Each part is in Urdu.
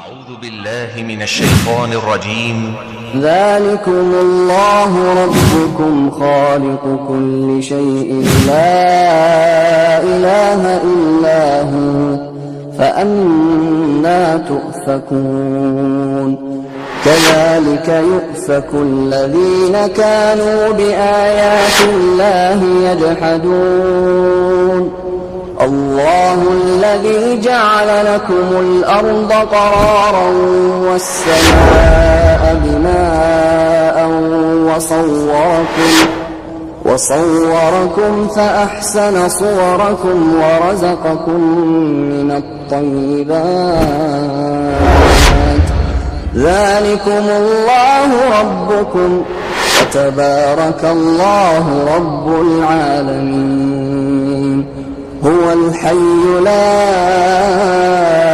أعوذ بالله من الشيطان الرجيم. ذلكم الله ربكم خالق كل شيء لا إله إلا هو فأنى تؤفكون كذلك يؤفك الذين كانوا بآيات الله يجحدون الله الذي جعل لكم الأرض قرارا والسماء بناء وصوركم فأحسن صوركم ورزقكم من الطيبات ذلكم الله ربكم فتبارك الله رب العالمين هو الحي لا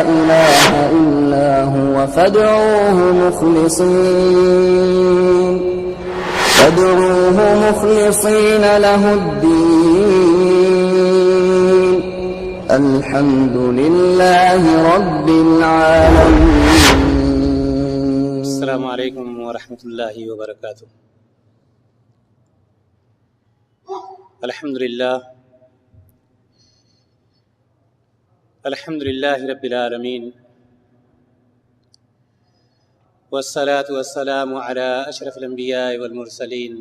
إله إلا هو فادعوه مخلصين له الدين الحمد لله رب العالمين. السلام علیکم ورحمۃ اللہ وبرکاتہ. الحمد للہ رب العالمین والصلاة والسلام علی اشرف الانبیاء والمرسلین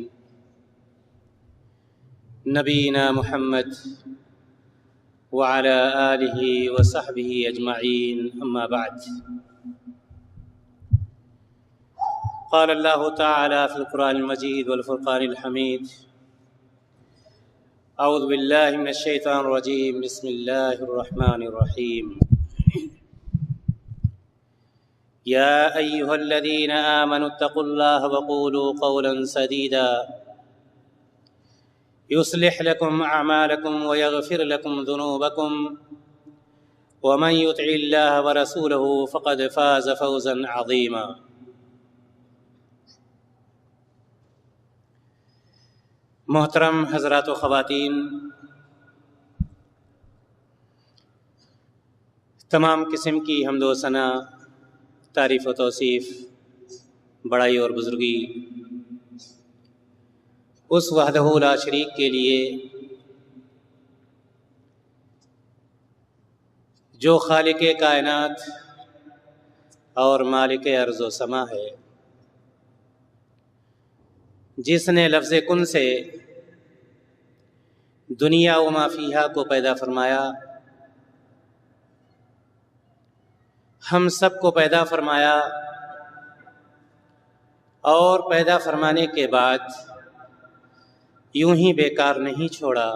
نبینا محمد وعلی آلہ وصحبہ اجمعین اما بعد. قال اللہ تعالی فی القرآن المجید والفرقان الحمید اعوذ باللہ من الشیطان الرجیم بسم اللہ الرحمن الرحیم یا ایہا الذین آمنوا اتقوا اللہ وقولوا قولا سدیدا یصلح لکم اعمالکم ویغفر لکم ذنوبکم ومن یطع اللہ ورسولہ فقد فاز فوزا عظیما. محترم حضرات و خواتین، تمام قسم کی حمد و ثنا، تعریف و توصیف، بڑائی اور بزرگی اس وحدہ لا شریک کے لیے جو خالق کائنات اور مالک ارض و سما ہے، جس نے لفظ کن سے دنیا و ما فیہا کو پیدا فرمایا، ہم سب کو پیدا فرمایا اور پیدا فرمانے کے بعد یوں ہی بیکار نہیں چھوڑا،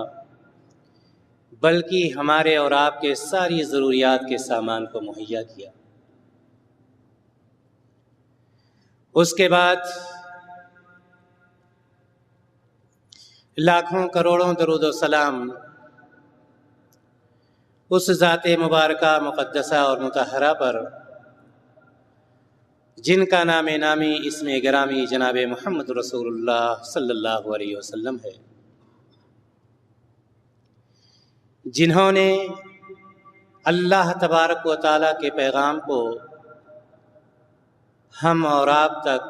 بلکہ ہمارے اور آپ کے ساری ضروریات کے سامان کو مہیا کیا. اس کے بعد لاکھوں کروڑوں درود و سلام اس ذات مبارکہ مقدسہ اور مطہرہ پر جن کا نام نامی اسم گرامی جناب محمد رسول اللہ صلی اللہ علیہ وسلم ہے، جنہوں نے اللہ تبارک و تعالیٰ کے پیغام کو ہم اور آپ تک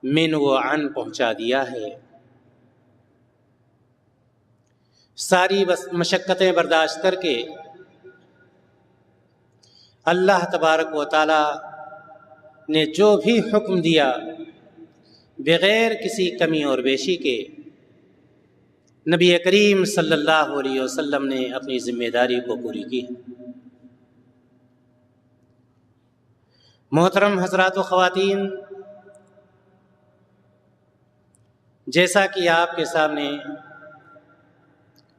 من و عن پہنچا دیا ہے. ساری مشقتیں برداشت کر کے اللہ تبارک و تعالی نے جو بھی حکم دیا بغیر کسی کمی اور بیشی کے نبی کریم صلی اللہ علیہ وسلم نے اپنی ذمہ داری کو پوری کی. محترم حضرات و خواتین، جیسا کہ آپ کے سامنے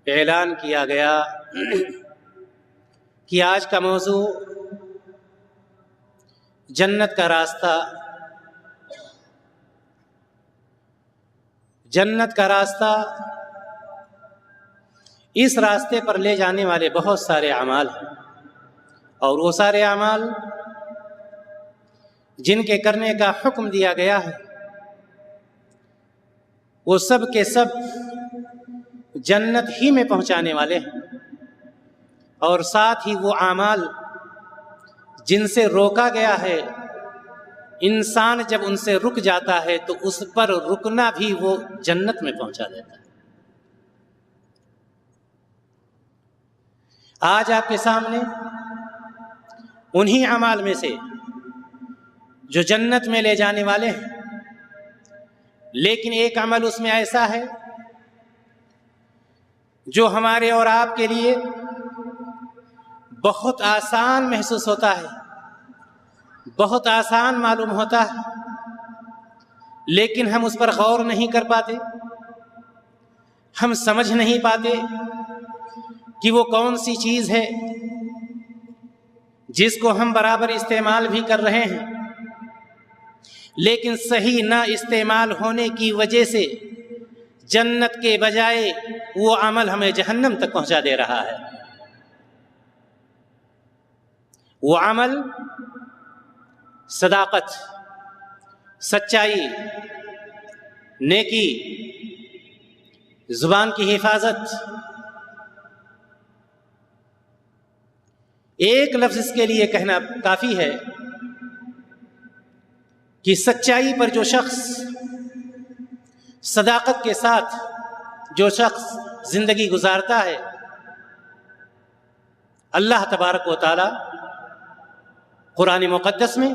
اعلان کیا گیا کہ آج کا موضوع جنت کا راستہ. جنت کا راستہ، اس راستے پر لے جانے والے بہت سارے اعمال ہیں، اور وہ سارے اعمال جن کے کرنے کا حکم دیا گیا ہے وہ سب کے سب جنت ہی میں پہنچانے والے ہیں، اور ساتھ ہی وہ اعمال جن سے روکا گیا ہے، انسان جب ان سے رک جاتا ہے تو اس پر رکنا بھی وہ جنت میں پہنچا دیتا ہے۔ آج آپ کے سامنے انہی اعمال میں سے جو جنت میں لے جانے والے ہیں، لیکن ایک عمل اس میں ایسا ہے جو ہمارے اور آپ کے لیے بہت آسان محسوس ہوتا ہے، بہت آسان معلوم ہوتا ہے، لیکن ہم اس پر غور نہیں کر پاتے، ہم سمجھ نہیں پاتے کہ وہ کون سی چیز ہے جس کو ہم برابر استعمال بھی کر رہے ہیں، لیکن صحیح نہ استعمال ہونے کی وجہ سے جنت کے بجائے وہ عمل ہمیں جہنم تک پہنچا دے رہا ہے۔ وہ عمل صداقت، سچائی، نیکی، زبان کی حفاظت، ایک لفظ اس کے لیے کہنا کافی ہے کہ سچائی پر جو شخص، صداقت کے ساتھ جو شخص زندگی گزارتا ہے، اللہ تبارک و تعالی قرآن مقدس میں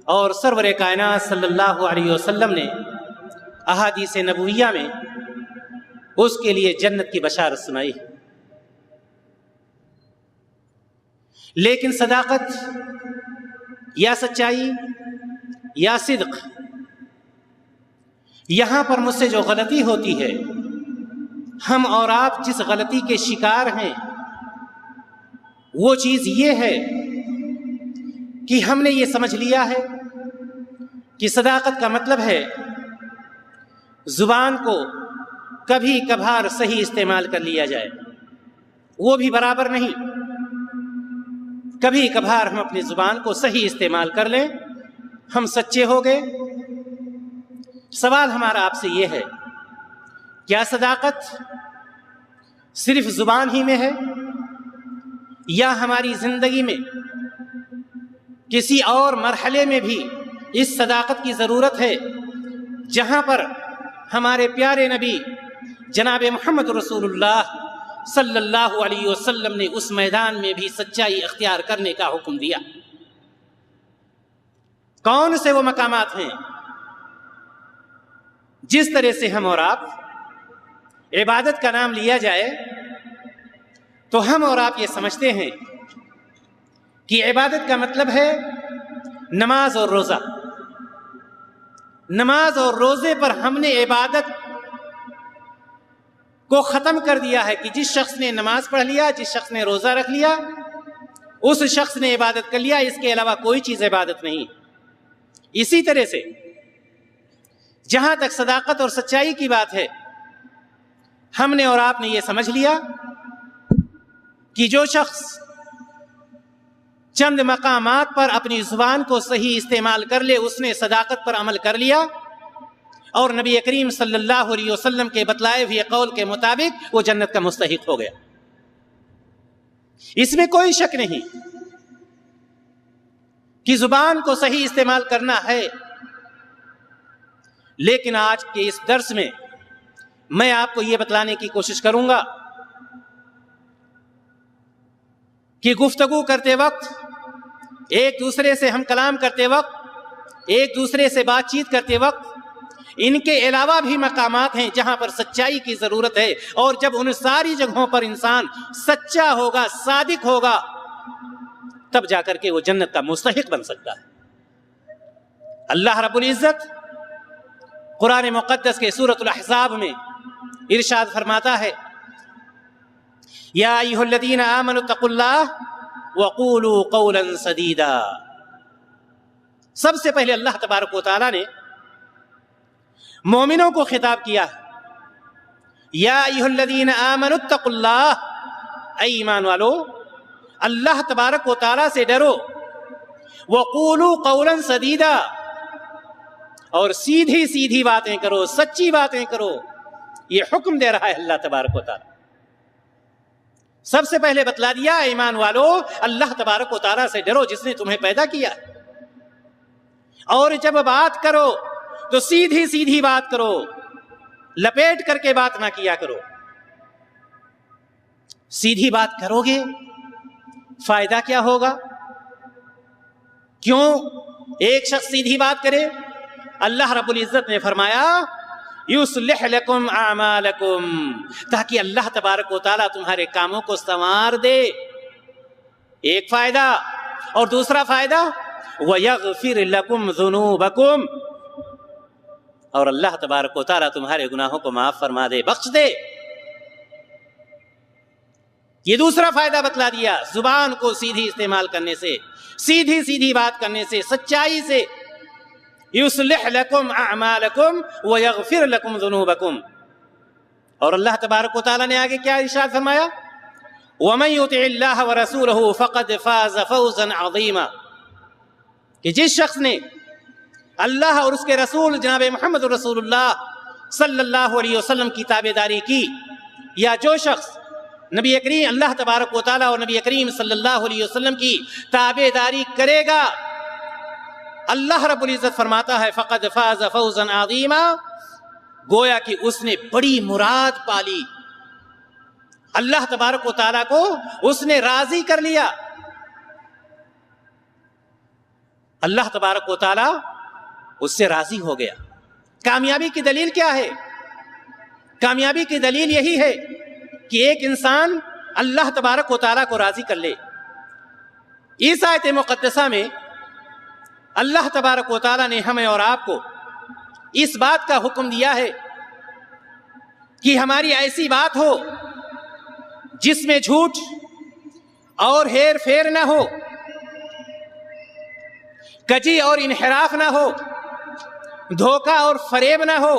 اور سرور کائنات صلی اللہ علیہ وسلم نے احادیث نبویہ میں اس کے لیے جنت کی بشارت سنائی ہے۔ لیکن صداقت یا سچائی یا صدق، یہاں پر مجھ سے جو غلطی ہوتی ہے، ہم اور آپ جس غلطی کے شکار ہیں وہ چیز یہ ہے کہ ہم نے یہ سمجھ لیا ہے کہ صداقت کا مطلب ہے زبان کو کبھی کبھار صحیح استعمال کر لیا جائے، وہ بھی برابر نہیں، کبھی کبھار ہم اپنی زبان کو صحیح استعمال کر لیں، ہم سچے ہو گئے۔ سوال ہمارا آپ سے یہ ہے، کیا صداقت صرف زبان ہی میں ہے یا ہماری زندگی میں کسی اور مرحلے میں بھی اس صداقت کی ضرورت ہے، جہاں پر ہمارے پیارے نبی جناب محمد رسول اللہ صلی اللہ علیہ وسلم نے اس میدان میں بھی سچائی اختیار کرنے کا حکم دیا؟ کون سے وہ مقامات ہیں جس طرح سے ہم اور آپ عبادت کا نام لیا جائے تو ہم اور آپ یہ سمجھتے ہیں کہ عبادت کا مطلب ہے نماز اور روزہ، نماز اور روزے پر ہم نے عبادت کو ختم کر دیا ہے کہ جس شخص نے نماز پڑھ لیا، جس شخص نے روزہ رکھ لیا، اس شخص نے عبادت کر لیا، اس کے علاوہ کوئی چیز عبادت نہیں۔ اسی طرح سے جہاں تک صداقت اور سچائی کی بات ہے، ہم نے اور آپ نے یہ سمجھ لیا کہ جو شخص چند مقامات پر اپنی زبان کو صحیح استعمال کر لے، اس نے صداقت پر عمل کر لیا اور نبی کریم صلی اللہ علیہ وسلم کے بتلائے ہوئے قول کے مطابق وہ جنت کا مستحق ہو گیا۔ اس میں کوئی شک نہیں کہ زبان کو صحیح استعمال کرنا ہے، لیکن آج کے اس درس میں میں آپ کو یہ بتلانے کی کوشش کروں گا کہ گفتگو کرتے وقت، ایک دوسرے سے ہم کلام کرتے وقت، ایک دوسرے سے بات چیت کرتے وقت، ان کے علاوہ بھی مقامات ہیں جہاں پر سچائی کی ضرورت ہے، اور جب ان ساری جگہوں پر انسان سچا ہوگا، صادق ہوگا، تب جا کر کے وہ جنت کا مستحق بن سکتا ہے۔ اللہ رب العزت قرآن مقدس کے سورۃ الاحزاب میں ارشاد فرماتا ہے، یا ایھا الذین آمنوا اتقوا اللہ وقولوا قولا سدیدا۔ سب سے پہلے اللہ تبارک و تعالیٰ نے مومنوں کو خطاب کیا، یا ایھا الذین آمنوا اتقوا اللہ، اے ایمان والو اللہ تبارک و تعالیٰ سے ڈرو، وقولوا قولا سدیدا، اور سیدھی سیدھی باتیں کرو، سچی باتیں کرو، یہ حکم دے رہا ہے اللہ تبارک و تعالیٰ۔ سب سے پہلے بتلا دیا ایمان والو اللہ تبارک و تعالیٰ سے ڈرو جس نے تمہیں پیدا کیا، اور جب بات کرو تو سیدھی سیدھی بات کرو، لپیٹ کر کے بات نہ کیا کرو۔ سیدھی بات کرو گے فائدہ کیا ہوگا؟ کیوں ایک شخص سیدھی بات کرے؟ اللہ رب العزت نے فرمایا یصلح لکم اعمالکم، تاکہ اللہ تبارک و تعالیٰ تمہارے کاموں کو سنوار دے، ایک فائدہ، اور دوسرا فائدہ وَيَغْفِرْ لَكُمْ ذُنُوبَكُمْ، اور اللہ تبارک و تعالیٰ تمہارے گناہوں کو معاف فرما دے، بخش دے۔ یہ دوسرا فائدہ بتلا دیا، زبان کو سیدھی استعمال کرنے سے، سیدھی سیدھی بات کرنے سے، سچائی سے۔ یصلح لکم اعمالکم ویغفر لکم ذنوبکم، اور اللہ تبارک و تعالیٰ نے آگے کیا ارشاد فرمایا؟ ومن یطع اللہ ورسولہ فقد فاز فوزا عظیما، کہ جس شخص نے اللہ اور اس کے رسول جناب محمد رسول اللہ صلی اللہ علیہ وسلم کی تابعداری کی، یا جو شخص نبی کریم اللہ تبارک و تعالیٰ اور نبی کریم صلی اللہ علیہ وسلم کی تابعداری کرے گا، اللہ رب العزت فرماتا ہے فقد فاز فوزا عظیما، گویا کہ اس نے بڑی مراد پالی، اللہ تبارک و تعالیٰ کو اس نے راضی کر لیا۔ اللہ تبارک و تعالیٰ اس سے راضی ہو گیا۔ کامیابی کی دلیل کیا ہے؟ کامیابی کی دلیل یہی ہے کہ ایک انسان اللہ تبارک و تعالیٰ کو راضی کر لے۔ اس آیت مقدسہ میں اللہ تبارک و تعالیٰ نے ہمیں اور آپ کو اس بات کا حکم دیا ہے کہ ہماری ایسی بات ہو جس میں جھوٹ اور ہیر پھیر نہ ہو، کجی اور انحراف نہ ہو، دھوکہ اور فریب نہ ہو،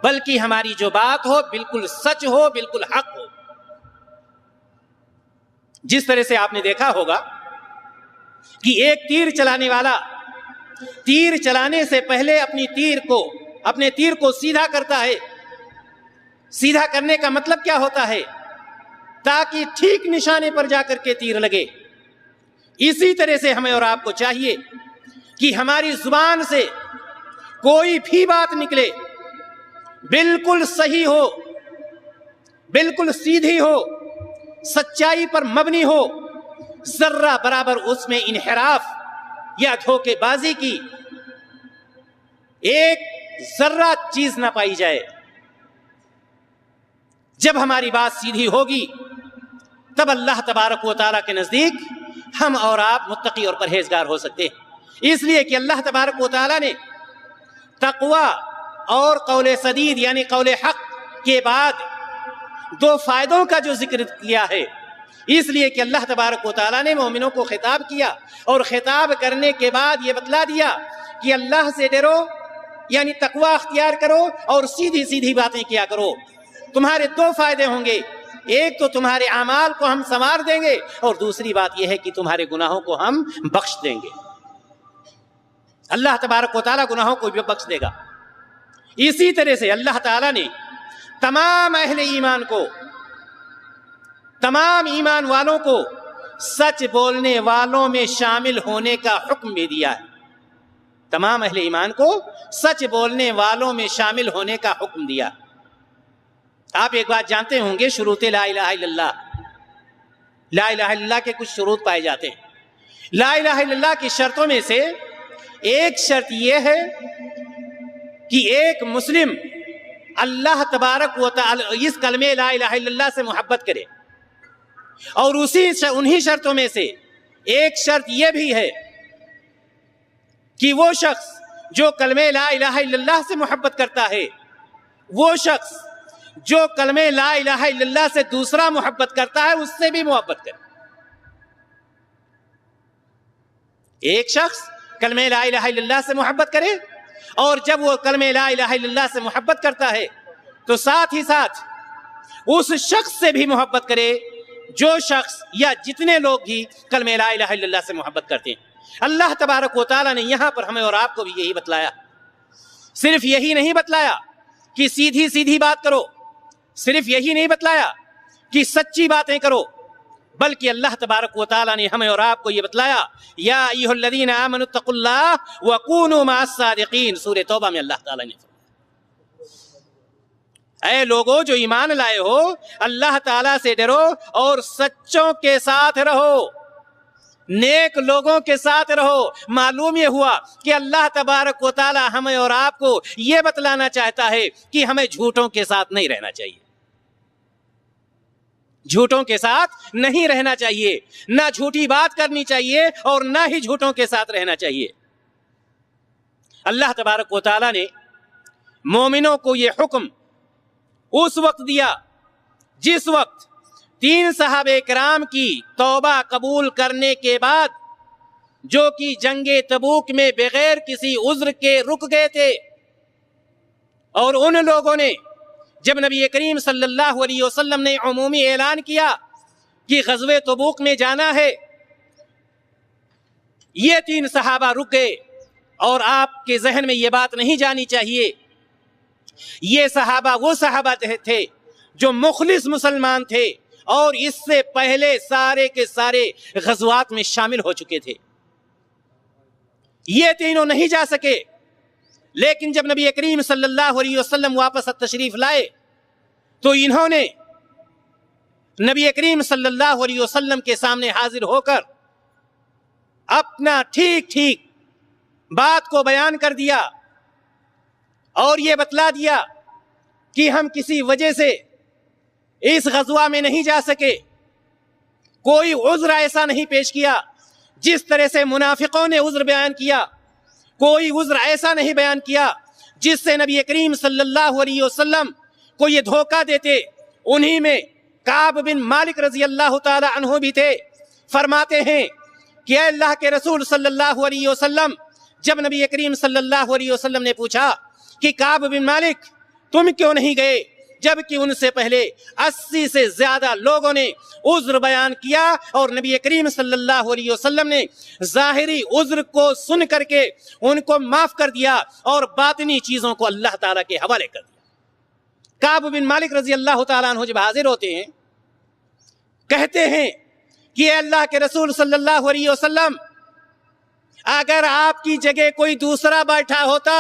بلکہ ہماری جو بات ہو بالکل سچ ہو، بالکل حق ہو۔ جس طرح سے آپ نے دیکھا ہوگا کہ ایک تیر چلانے والا تیر چلانے سے پہلے اپنے تیر کو سیدھا کرتا ہے۔ سیدھا کرنے کا مطلب کیا ہوتا ہے؟ تاکہ ٹھیک نشانے پر جا کر کے تیر لگے۔ اسی طرح سے ہمیں اور آپ کو چاہیے کہ ہماری زبان سے کوئی بھی بات نکلے بالکل صحیح ہو، بالکل سیدھی ہو، سچائی پر مبنی ہو، ذرہ برابر اس میں انحراف یا دھوکے بازی کی ایک ذرہ چیز نہ پائی جائے۔ جب ہماری بات سیدھی ہوگی تب اللہ تبارک و تعالیٰ کے نزدیک ہم اور آپ متقی اور پرہیزگار ہو سکتے ہیں، اس لیے کہ اللہ تبارک و تعالیٰ نے تقوی اور قول سدید یعنی قول حق کے بعد دو فائدوں کا جو ذکر کیا ہے، اس لیے کہ اللہ تبارک و تعالیٰ نے مومنوں کو خطاب کیا، اور خطاب کرنے کے بعد یہ بتلا دیا کہ اللہ سے ڈرو یعنی تقوی اختیار کرو اور سیدھی سیدھی باتیں کیا کرو۔ تمہارے دو فائدے ہوں گے، ایک تو تمہارے اعمال کو ہم سنوار دیں گے، اور دوسری بات یہ ہے کہ تمہارے گناہوں کو ہم بخش دیں گے۔ اللہ تبارک و تعالیٰ گناہوں کو بھی بخش دے گا۔ اسی طرح سے اللہ تعالیٰ نے تمام اہل ایمان کو، تمام ایمان والوں کو سچ بولنے والوں میں شامل ہونے کا حکم بھی دیا ہے۔ تمام اہل ایمان کو سچ بولنے والوں میں شامل ہونے کا حکم دیا۔ آپ ایک بات جانتے ہوں گے، شروط لا الہ الا اللہ، لا الہ الا اللہ کے کچھ شروط پائے جاتے ہیں۔ لا الہ الا اللہ کی شرطوں میں سے ایک شرط یہ ہے کہ ایک مسلم اللہ تبارک و تعالی اس کلمے لا الہ الا اللہ سے محبت کرے، اور انہی شرطوں میں سے ایک شرط یہ بھی ہے کہ وہ شخص جو کلمے لا الہ الا اللہ سے محبت کرتا ہے، وہ شخص جو کلمے لا الہ الا اللہ سے دوسرا محبت کرتا ہے اس سے بھی محبت کرے۔ ایک شخص کلمے لا الہ الا اللہ سے محبت کرے، اور جب وہ کلمے لا الہ الا اللہ سے محبت کرتا ہے تو ساتھ ہی ساتھ اس شخص سے بھی محبت کرے جو شخص یا جتنے لوگ بھی کلمے لا الہ الا اللہ سے محبت کرتے ہیں۔ اللہ تبارک و تعالیٰ نے یہاں پر ہمیں اور آپ کو بھی یہی بتلایا۔ صرف یہی نہیں بتلایا کہ سیدھی سیدھی بات کرو، صرف یہی نہیں بتلایا کہ سچی باتیں کرو، بلکہ اللہ تبارک و تعالیٰ نے ہمیں اور آپ کو یہ بتلایا، یا ایھا الذین آمنوا اتقوا اللہ وکونوا مع الصادقین، سورہ توبہ میں اللہ تعالیٰ نے فرمایا اے لوگوں جو ایمان لائے ہو، اللہ تعالیٰ سے ڈرو اور سچوں کے ساتھ رہو، نیک لوگوں کے ساتھ رہو۔ معلوم یہ ہوا کہ اللہ تبارک و تعالیٰ ہمیں اور آپ کو یہ بتلانا چاہتا ہے کہ ہمیں جھوٹوں کے ساتھ نہیں رہنا چاہیے، جھوٹوں کے ساتھ نہیں رہنا چاہیے، نہ جھوٹی بات کرنی چاہیے اور نہ ہی جھوٹوں کے ساتھ رہنا چاہیے۔ اللہ تبارک و تعالیٰ نے مومنوں کو یہ حکم اس وقت دیا جس وقت 3 صحابہ کرام کی توبہ قبول کرنے کے بعد، جو کہ جنگ تبوک میں بغیر کسی عذر کے رک گئے تھے، اور ان لوگوں نے جب نبی کریم صلی اللہ علیہ وسلم نے عمومی اعلان کیا کہ غزوہ تبوک میں جانا ہے، یہ 3 صحابہ رک گئے۔ اور آپ کے ذہن میں یہ بات نہیں جانی چاہیے، یہ صحابہ وہ صحابہ تھے جو مخلص مسلمان تھے اور اس سے پہلے سارے کے سارے غزوات میں شامل ہو چکے تھے۔ یہ تینوں نہیں جا سکے، لیکن جب نبی کریم صلی اللہ علیہ وسلم واپس تشریف لائے تو انہوں نے نبی کریم صلی اللہ علیہ وسلم کے سامنے حاضر ہو کر اپنا ٹھیک بات کو بیان کر دیا اور یہ بتلا دیا کہ ہم کسی وجہ سے اس غزوہ میں نہیں جا سکے۔ کوئی عذر ایسا نہیں پیش کیا جس طرح سے منافقوں نے عذر بیان کیا، کوئی عذر ایسا نہیں بیان کیا جس سے نبی کریم صلی اللہ علیہ وسلم کو یہ دھوکہ دیتے۔ انہی میں کعب بن مالک رضی اللہ تعالی عنہ بھی تھے۔ فرماتے ہیں کہ اے اللہ کے رسول صلی اللہ علیہ وسلم، جب نبی کریم صلی اللہ علیہ وسلم نے پوچھا کہ کعب بن مالک تم کیوں نہیں گئے، جبکہ ان سے پہلے 80 سے زیادہ لوگوں نے عذر بیان کیا اور نبی کریم صلی اللہ علیہ وسلم نے ظاہری عذر کو سن کر کے ان کو معاف کر دیا اور باطنی چیزوں کو اللہ تعالیٰ کے حوالے کر دیا۔ کعب بن مالک رضی اللہ تعالیٰ عنہ جب حاضر ہوتے ہیں، کہتے ہیں کہ اے اللہ کے رسول صلی اللہ علیہ وسلم، اگر آپ کی جگہ کوئی دوسرا بیٹھا ہوتا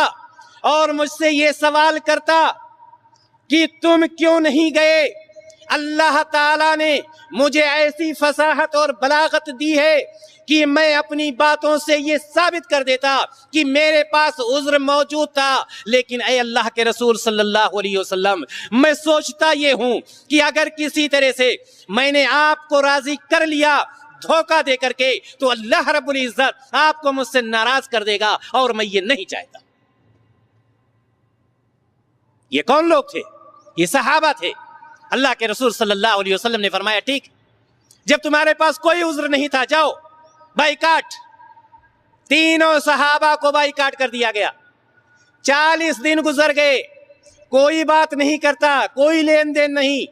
اور مجھ سے یہ سوال کرتا کہ تم کیوں نہیں گئے، اللہ تعالیٰ نے مجھے ایسی فصاحت اور بلاغت دی ہے کہ میں اپنی باتوں سے یہ ثابت کر دیتا کہ میرے پاس عذر موجود تھا۔ لیکن اے اللہ کے رسول صلی اللہ علیہ وسلم، میں سوچتا یہ ہوں کہ اگر کسی طرح سے میں نے آپ کو راضی کر لیا دھوکہ دے کر کے، تو اللہ رب العزت آپ کو مجھ سے ناراض کر دے گا، اور میں یہ نہیں چاہتا۔ یہ کون لوگ تھے؟ یہ صحابہ تھے۔ اللہ کے رسول صلی اللہ علیہ وسلم نے فرمایا ٹھیک، جب تمہارے پاس کوئی عذر نہیں تھا، جاؤ بائیکاٹ۔ تینوں صحابہ کو بائیکاٹ کر دیا گیا۔ 40 دن گزر گئے، کوئی بات نہیں کرتا، کوئی لین دین نہیں،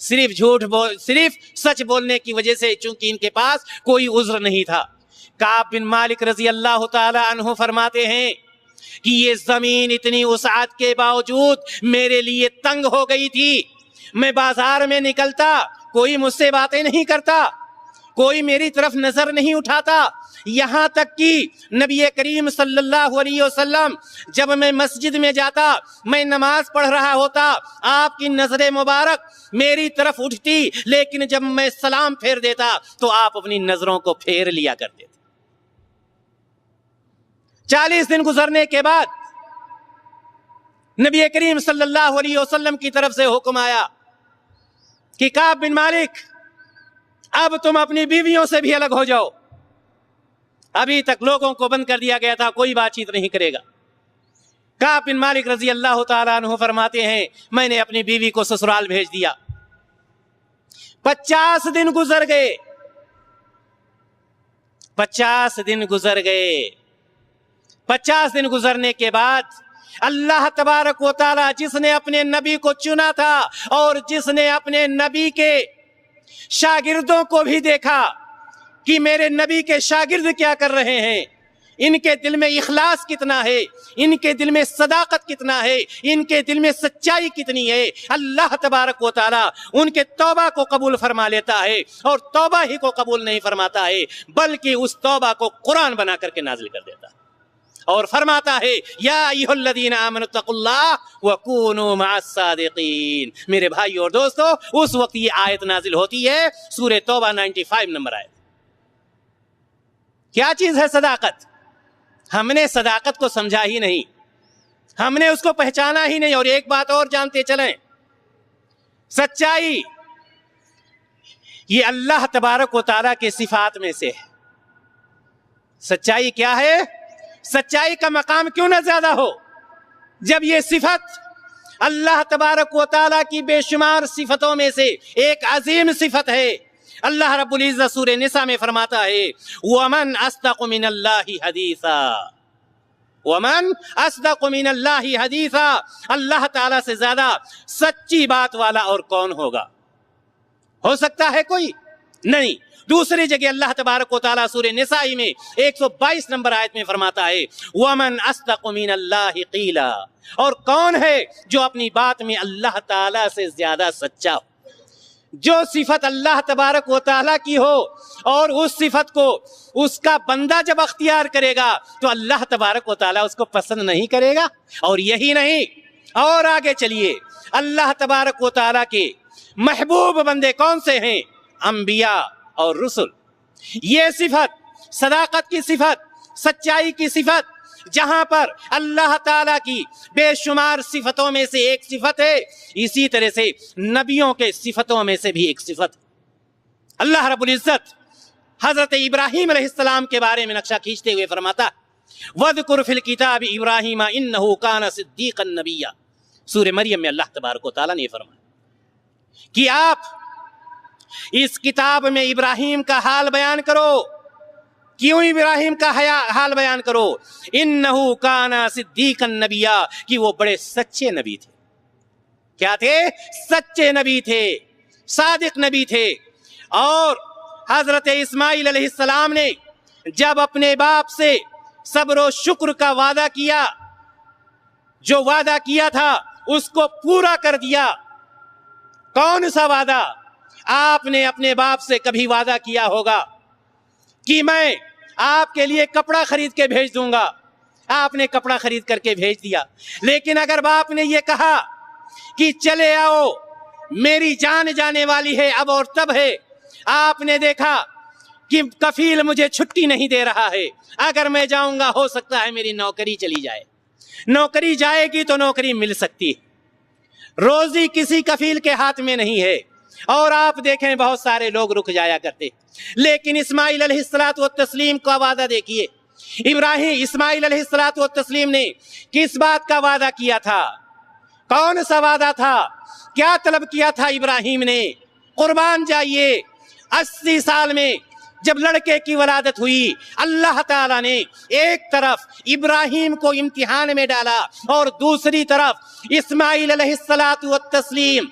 صرف سچ بولنے کی وجہ سے، چونکہ ان کے پاس کوئی عذر نہیں تھا۔ کعب بن مالک رضی اللہ تعالی عنہ فرماتے ہیں کہ یہ زمین اتنی وسعت کے باوجود میرے لیے تنگ ہو گئی تھی۔ میں بازار میں نکلتا، کوئی مجھ سے باتیں نہیں کرتا، کوئی میری طرف نظر نہیں اٹھاتا، یہاں تک کہ نبی کریم صلی اللہ علیہ وسلم جب میں مسجد میں جاتا، میں نماز پڑھ رہا ہوتا، آپ کی نظر مبارک میری طرف اٹھتی، لیکن جب میں سلام پھیر دیتا تو آپ اپنی نظروں کو پھیر لیا کرتے تھے۔ 40 دن گزرنے کے بعد نبی کریم صلی اللہ علیہ وسلم کی طرف سے حکم آیا کہ کعب بن مالک، اب تم اپنی بیویوں سے بھی الگ ہو جاؤ۔ ابھی تک لوگوں کو بند کر دیا گیا تھا، کوئی بات چیت نہیں کرے گا۔ کعب بن مالک رضی اللہ تعالیٰ عنہ فرماتے ہیں میں نے اپنی بیوی کو سسرال بھیج دیا۔ 50 دن گزر گئے، 50 دن گزر گئے۔ 50 دن گزرنے کے بعد اللہ تبارک و تعالی جس نے اپنے نبی کو چنا تھا اور جس نے اپنے نبی کے شاگردوں کو بھی دیکھا کہ میرے نبی کے شاگرد کیا کر رہے ہیں، ان کے دل میں اخلاص کتنا ہے، ان کے دل میں صداقت کتنا ہے، ان کے دل میں سچائی کتنی ہے، اللہ تبارک و تعالی ان کے توبہ کو قبول فرما لیتا ہے، اور توبہ ہی کو قبول نہیں فرماتا ہے بلکہ اس توبہ کو قرآن بنا کر کے نازل کر دیتا ہے، اور فرماتا ہے یا ایھا الذین آمنوا اتقوا اللہ وکونوا مع الصادقین۔ میرے بھائی اور دوستو، اس وقت یہ آیت نازل ہوتی ہے، سورہ توبہ 95 نمبر آیت۔ کیا چیز ہے صداقت؟ ہم نے صداقت کو سمجھا ہی نہیں، ہم نے اس کو پہچانا ہی نہیں۔ اور ایک بات اور جانتے چلیں، سچائی یہ اللہ تبارک و تعالیٰ کے صفات میں سے ہے۔ سچائی کیا ہے؟ سچائی کا مقام کیوں نہ زیادہ ہو جب یہ صفت اللہ تبارک و تعالیٰ کی بے شمار صفتوں میں سے ایک عظیم صفت ہے۔ اللہ رب العزت سورہ نساء میں فرماتا ہے وَمَنْ أَصْدَقُ مِنَ اللَّهِ حَدِيثًا، وَمَنْ أَصْدَقُ مِنَ اللَّهِ حَدِيثًا، اللہ تعالیٰ سے زیادہ سچی بات والا اور کون ہوگا؟ ہو سکتا ہے کوئی؟ نہیں۔ دوسری جگہ اللہ تبارک و تعالیٰ سورہ نساء میں 122 نمبر آیت میں فرماتا ہے وَمَنْ أَصْدَقُ مِنَ اللَّهِ قِيلًا، اور کون ہے جو اپنی بات میں اللہ تعالیٰ سے زیادہ سچا ہو؟ جو صفت اللہ تبارک و تعالیٰ کی ہو اور اس صفت کو اس کا بندہ جب اختیار کرے گا تو اللہ تبارک و تعالیٰ اس کو پسند نہیں کرے گا۔ اور یہی نہیں، اور آگے چلیے، اللہ تبارک و تعالیٰ کے محبوب بندے کون سے ہیں؟ انبیاء اور رسل۔ یہ صفت، صداقت کی صفت، سچائی کی صفت، جہاں پر اللہ تعالیٰ کی بے شمار صفتوں میں سے ایک صفت ہے، اسی طرح سے نبیوں کے صفتوں میں سے بھی ایک صفت۔ اللہ رب العزت حضرت ابراہیم علیہ السلام کے بارے میں نقشہ کھینچتے ہوئے فرماتا وَاذْكُرْ فِي الْكِتَابِ إِبْرَاهِيمَ إِنَّهُ كَانَ صِدِّيقًا نَبِيًّا۔ سورہ مریم میں اللہ تبارک و تعالیٰ نے فرمایا کہ آپ اس کتاب میں ابراہیم کا حال بیان کرو۔ کیوں ابراہیم کا حال بیان کرو؟ انہو کانا صدیقا نبیا، کہ وہ بڑے سچے نبی تھے۔ کیا تھے؟ سچے نبی تھے، صادق نبی تھے۔ اور حضرت اسماعیل علیہ السلام نے جب اپنے باپ سے صبر و شکر کا وعدہ کیا، جو وعدہ کیا تھا اس کو پورا کر دیا۔ کون سا وعدہ؟ آپ نے اپنے باپ سے کبھی وعدہ کیا ہوگا کہ میں آپ کے لیے کپڑا خرید کے بھیج دوں گا، آپ نے کپڑا خرید کر کے بھیج دیا۔ لیکن اگر باپ نے یہ کہا کہ چلے آؤ میری جان جانے والی ہے اب اور تب ہے، آپ نے دیکھا کہ کفیل مجھے چھٹی نہیں دے رہا ہے، اگر میں جاؤں گا ہو سکتا ہے میری نوکری چلی جائے، نوکری جائے گی تو نوکری مل سکتی ہے، روزی کسی کفیل کے ہاتھ میں نہیں ہے۔ اور آپ دیکھیں بہت سارے لوگ رک جایا کرتے، لیکن اسماعیل علیہ السلام کا وعدہ دیکھیے۔ اسماعیل علیہ السلام نے کس بات کا وعدہ کیا تھا؟ کون سا وعدہ تھا؟ کیا طلب کیا تھا ابراہیم نے؟ قربان جائیے، 80 سال میں جب لڑکے کی ولادت ہوئی، اللہ تعالیٰ نے ایک طرف ابراہیم کو امتحان میں ڈالا اور دوسری طرف اسماعیل علیہ السلام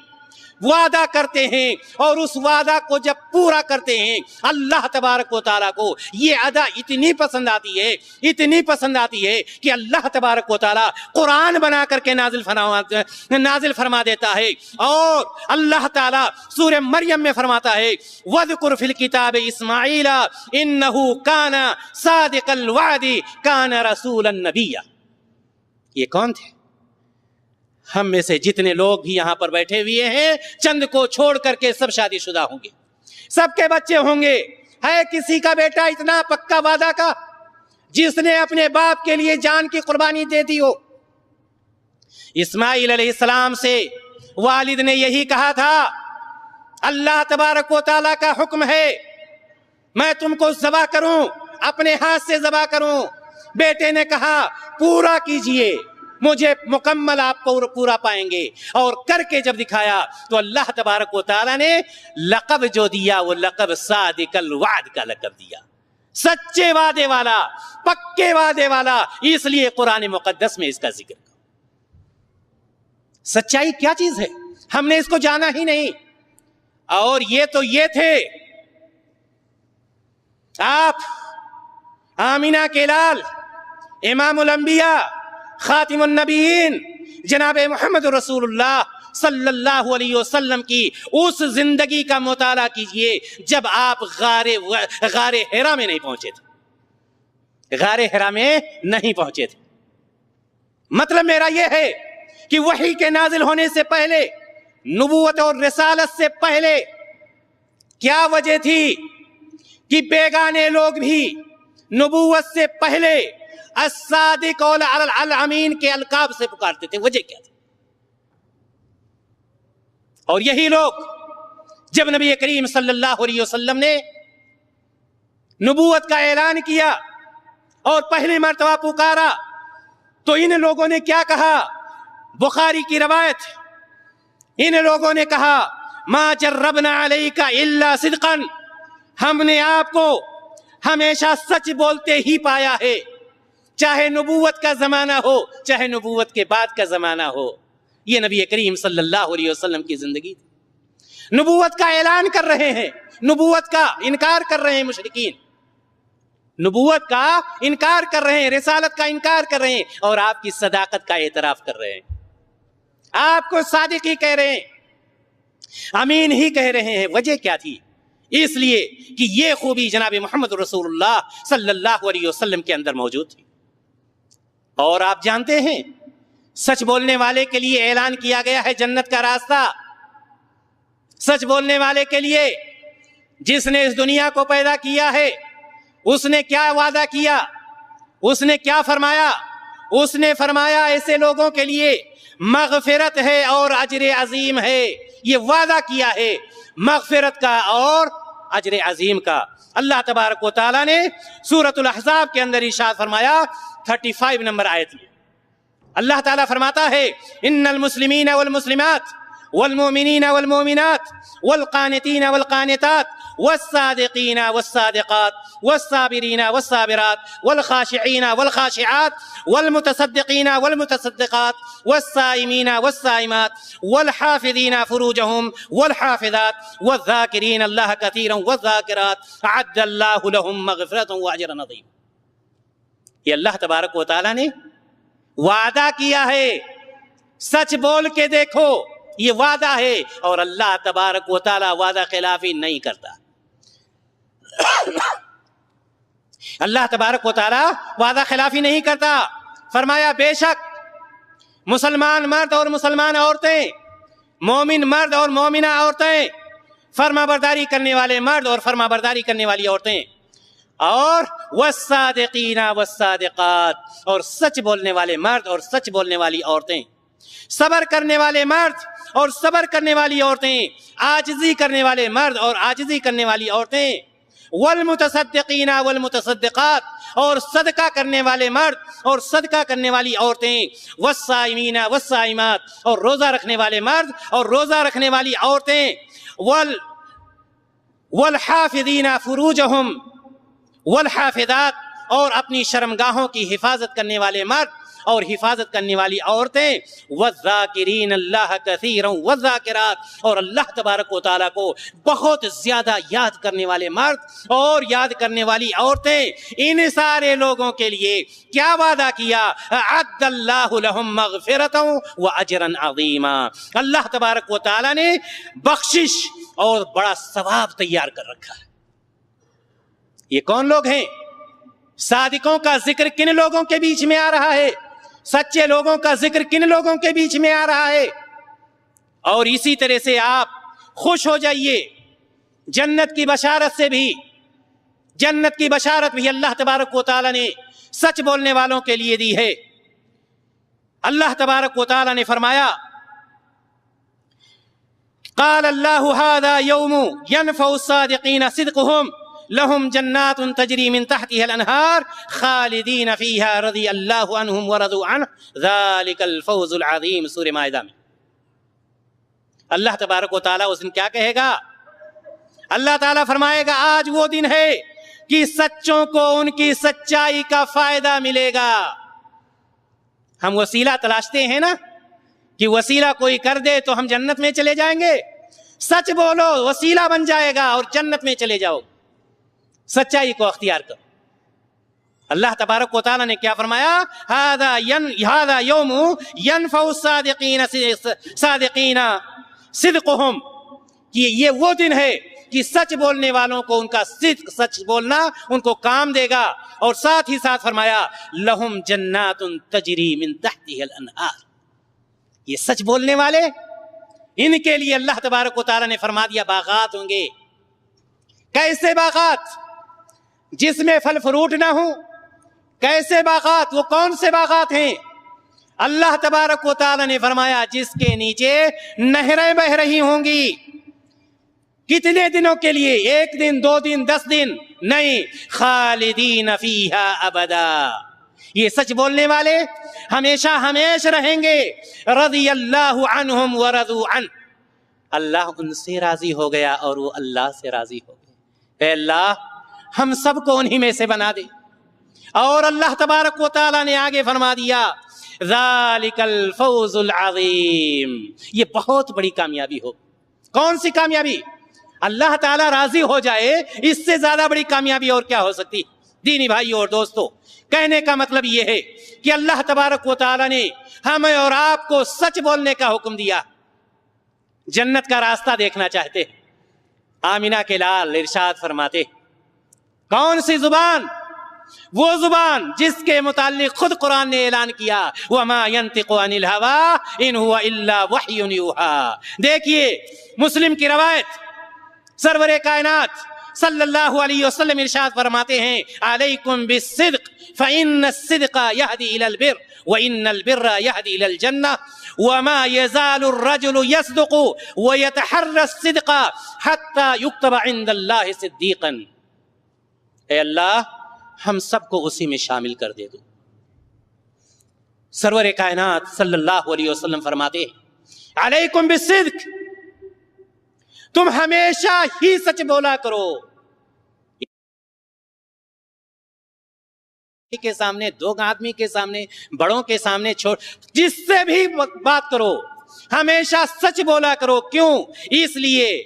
وعدہ کرتے ہیں، اور اس وعدہ کو جب پورا کرتے ہیں اللہ تبارک و تعالیٰ کو یہ ادا اتنی پسند آتی ہے، اتنی پسند آتی ہے کہ اللہ تبارک و تعالیٰ قرآن بنا کر کے نازل فرما دیتا ہے۔ اور اللہ تعالیٰ سورہ مریم میں فرماتا ہے وَاذْكُرْ فِي الْكِتَابِ إِسْمَاعِيلَ إِنَّهُ كَانَ صَادِقَ الْوَعْدِ كَانَ رَسُولًا نَبِيًّا۔ یہ کون تھے؟ ہم میں سے جتنے لوگ بھی یہاں پر بیٹھے ہوئے ہیں، چند کو چھوڑ کر کے سب شادی شدہ ہوں گے، سب کے بچے ہوں گے۔ ہے کسی کا بیٹا اتنا پکا وعدہ کا جس نے اپنے باپ کے لیے جان کی قربانی دے دی ہو؟ اسماعیل علیہ السلام سے والد نے یہی کہا تھا، اللہ تبارک و تعالیٰ کا حکم ہے میں تم کو ذبح کروں، اپنے ہاتھ سے ذبح کروں۔ بیٹے نے کہا پورا کیجئے، مجھے مکمل آپ کو پورا پائیں گے۔ اور کر کے جب دکھایا تو اللہ تبارک و تعالیٰ نے لقب جو دیا وہ لقب صادق الوعد کا لقب دیا، سچے وعدے والا، پکے وعدے والا۔ اس لیے قرآن مقدس میں اس کا ذکر۔ سچائی کیا چیز ہے ہم نے اس کو جانا ہی نہیں۔ اور یہ تو یہ تھے، آپ آمینہ کے لال امام الانبیاء خاتم النبیین جناب محمد رسول اللہ صلی اللہ علیہ وسلم کی اس زندگی کا مطالعہ کیجئے جب آپ غار حرا میں نہیں پہنچے تھے، غار حرا میں نہیں پہنچے تھے۔ مطلب میرا یہ ہے کہ وحی کے نازل ہونے سے پہلے، نبوت اور رسالت سے پہلے کیا وجہ تھی کہ بیگانے لوگ بھی نبوت سے پہلے الصادق الامین کے القاب سے پکارتے تھے؟ وجہ کیا تھی؟ اور یہی لوگ جب نبی کریم صلی اللہ علیہ وسلم نے نبوت کا اعلان کیا اور پہلی مرتبہ پکارا تو ان لوگوں نے کیا کہا؟ بخاری کی روایت، ان لوگوں نے کہا ما جربنا علیک الا صدقا، ہم نے آپ کو ہمیشہ سچ بولتے ہی پایا ہے، چاہے نبوت کا زمانہ ہو چاہے نبوت کے بعد کا زمانہ ہو۔ یہ نبی کریم صلی اللہ علیہ وسلم کی زندگی تھی۔ نبوت کا اعلان کر رہے ہیں، نبوت کا انکار کر رہے ہیں مشرکین، نبوت کا انکار کر رہے ہیں، رسالت کا انکار کر رہے ہیں، اور آپ کی صداقت کا اعتراف کر رہے ہیں، آپ کو صادق ہی کہہ رہے ہیں، امین ہی کہہ رہے ہیں۔ وجہ کیا تھی؟ اس لیے کہ یہ خوبی جناب محمد رسول اللہ صلی اللہ علیہ وسلم کے اندر موجود تھی۔ اور آپ جانتے ہیں سچ بولنے والے کے لیے اعلان کیا گیا ہے جنت کا راستہ۔ سچ بولنے والے کے لیے، جس نے اس دنیا کو پیدا کیا ہے، اس نے کیا وعدہ کیا؟ اس نے کیا فرمایا؟ اس نے فرمایا ایسے لوگوں کے لیے مغفرت ہے اور اجر عظیم ہے۔ یہ وعدہ کیا ہے مغفرت کا اور اجر عظیم کا۔ اللہ تبارک و تعالیٰ نے سورۃ الاحزاب کے اندر ارشاد فرمایا 35 نمبر آیت میں اللہ تعالیٰ فرماتا ہے ان المسلمین والمسلمات والمؤمنین والمؤمنات والقانتین والقانتات والصادقین والصادقات والصابرین والصابرات والخاشعین والخاشعات والمتصدقین والمتصدقات والصائمین والصائمات والحافظین فروجهم والحافظات والذاکرین اللہ کثیرا والذاکرات اعد اللہ لهم مغفرۃ واجرا عظیما۔ یہ اللہ تبارک و تعالیٰ نے وعدہ کیا ہے، سچ بول کے دیکھو، یہ وعدہ ہے، اور اللہ تبارک و تعالیٰ وعدہ خلافی نہیں کرتا۔ اللہ تبارک و تعالیٰ وعدہ خلافی نہیں کرتا۔ فرمایا بے شک مسلمان مرد اور مسلمان عورتیں، مومن مرد اور مومنہ عورتیں، فرما برداری کرنے والے مرد اور فرما برداری کرنے والی عورتیں، اور والصادقین والصادقات، اور سچ بولنے والے مرد اور سچ بولنے والی عورتیں، صبر کرنے والے مرد اور صبر کرنے والی عورتیں، عاجزی کرنے والے مرد اور عاجزی کرنے والی عورتیں، والمتصدقین والمتصدقات، اور صدقہ کرنے والے مرد اور صدقہ کرنے والی عورتیں، والصائمین والصائمات، اور روزہ رکھنے والے مرد اور روزہ رکھنے والی عورتیں، والحافظین فروجہم والحافظات، اور اپنی شرمگاہوں کی حفاظت کرنے والے مرد اور حفاظت کرنے والی عورتیں، والذاکرین اللہ کثیرا والذاکرات، اور اللہ تبارک و تعالیٰ کو بہت زیادہ یاد کرنے والے مرد اور یاد کرنے والی عورتیں۔ ان سارے لوگوں کے لیے کیا وعدہ کیا؟ اعد اللہ لہم مغفرۃ واجرا عظیما۔ اللہ تبارک و تعالیٰ نے بخشش اور بڑا ثواب تیار کر رکھا ہے۔ یہ کون لوگ ہیں؟ صادقوں کا ذکر کن لوگوں کے بیچ میں آ رہا ہے؟ سچے لوگوں کا ذکر کن لوگوں کے بیچ میں آ رہا ہے؟ اور اسی طرح سے آپ خوش ہو جائیے جنت کی بشارت سے بھی۔ جنت کی بشارت بھی اللہ تبارک و تعالیٰ نے سچ بولنے والوں کے لیے دی ہے۔ اللہ تبارک و تعالیٰ نے فرمایا قال اللہ ھذا یوم ینفع الصادقین صدقہم لهم جنات تجری من تحتها الانہار خالدین فیہا رضی اللہ عنہم ورضوا عنہ ذالک الفوز العظیم۔ سورہ مائدہ میں اللہ تبارک و تعالیٰ اس دن کیا کہے گا؟ اللہ تعالیٰ فرمائے گا آج وہ دن ہے کہ سچوں کو ان کی سچائی کا فائدہ ملے گا۔ ہم وسیلہ تلاشتے ہیں نا کہ وسیلہ کوئی کر دے تو ہم جنت میں چلے جائیں گے۔ سچ بولو، وسیلہ بن جائے گا اور جنت میں چلے جاؤ۔ سچائی کو اختیار کرو۔ اللہ تبارک و تعالیٰ نے کیا فرمایا؟ ھذا یوم ینفع الصادقین صدقہم، کہ یہ وہ دن ہے کہ سچ بولنے والوں کو ان کا صدق، سچ بولنا ان کو کام دے گا. اور ساتھ ہی ساتھ فرمایا لہم جنات تجری من تحتها الانہار، یہ سچ بولنے والے، ان کے لیے اللہ تبارک و تعالیٰ نے فرما دیا باغات ہوں گے. کیسے باغات؟ جس میں پھل فروٹ نہ ہوں. کیسے باغات؟ وہ کون سے باغات ہیں؟ اللہ تبارک و تعالیٰ نے فرمایا جس کے نیچے نہریں بہ رہی ہوں گی. کتنے دنوں کے لیے؟ 1 دن، 2 دن، 10 دن نہیں، خالدین فیہا ابدا. یہ سچ بولنے والے ہمیشہ ہمیشہ رہیں گے. رضی اللہ عنہم ورضوا عنہ، اللہ ان سے راضی ہو گیا اور وہ اللہ سے راضی ہو گئے. اے اللہ ہم سب کو انہی میں سے بنا دے. اور اللہ تبارک و تعالیٰ نے آگے فرما دیا ذالک الفوز العظیم، یہ بہت بڑی کامیابی ہو. کون سی کامیابی؟ اللہ تعالیٰ راضی ہو جائے، اس سے زیادہ بڑی کامیابی اور کیا ہو سکتی؟ دینی بھائیوں اور دوستو، کہنے کا مطلب یہ ہے کہ اللہ تبارک و تعالیٰ نے ہمیں اور آپ کو سچ بولنے کا حکم دیا. جنت کا راستہ دیکھنا چاہتے، آمینہ کے لال ارشاد فرماتے کون سی زبان؟ وہ زبان جس کے متعلق خود قرآن نے اعلان کیا وَمَا يَنْتِقُ عَنِ الْهَوَىٰ إِنْ هُوَ إِلَّا وَحْيٌ يُوحَىٰ. دیکھیے مسلم کی روایت، سرور کائنات صلی اللہ علیہ وسلم ارشاد فرماتے ہیں علیکم بالصدق فإن الصدق يهدي إلى البر وإن البر يهدي إلى الجنة وما يزال الرجل يصدق ويتحرى الصدق حتى يكتب عند الله صديقا. اے اللہ ہم سب کو اسی میں شامل کر دے دو. سرور کائنات صلی اللہ علیہ وسلم فرماتے ہیں علیکم بالصدق، تم ہمیشہ ہی سچ بولا کرو. کے سامنے، 2 آدمی کے سامنے، بڑوں کے سامنے، جس سے بھی بات کرو ہمیشہ سچ بولا کرو. کیوں؟ اس لیے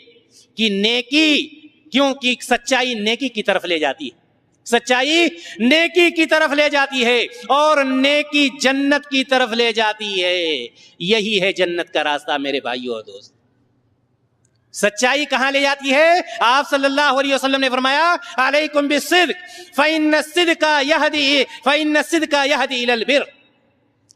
کہ نیکی، کیونکہ سچائی نیکی کی طرف لے جاتی ہے. سچائی نیکی کی طرف لے جاتی ہے اور نیکی جنت کی طرف لے جاتی ہے. یہی ہے جنت کا راستہ میرے بھائیوں اور دوست. سچائی کہاں لے جاتی ہے؟ آپ صلی اللہ علیہ وسلم نے فرمایا علیکم بالصدق فإن الصدق يهدي إلى البر.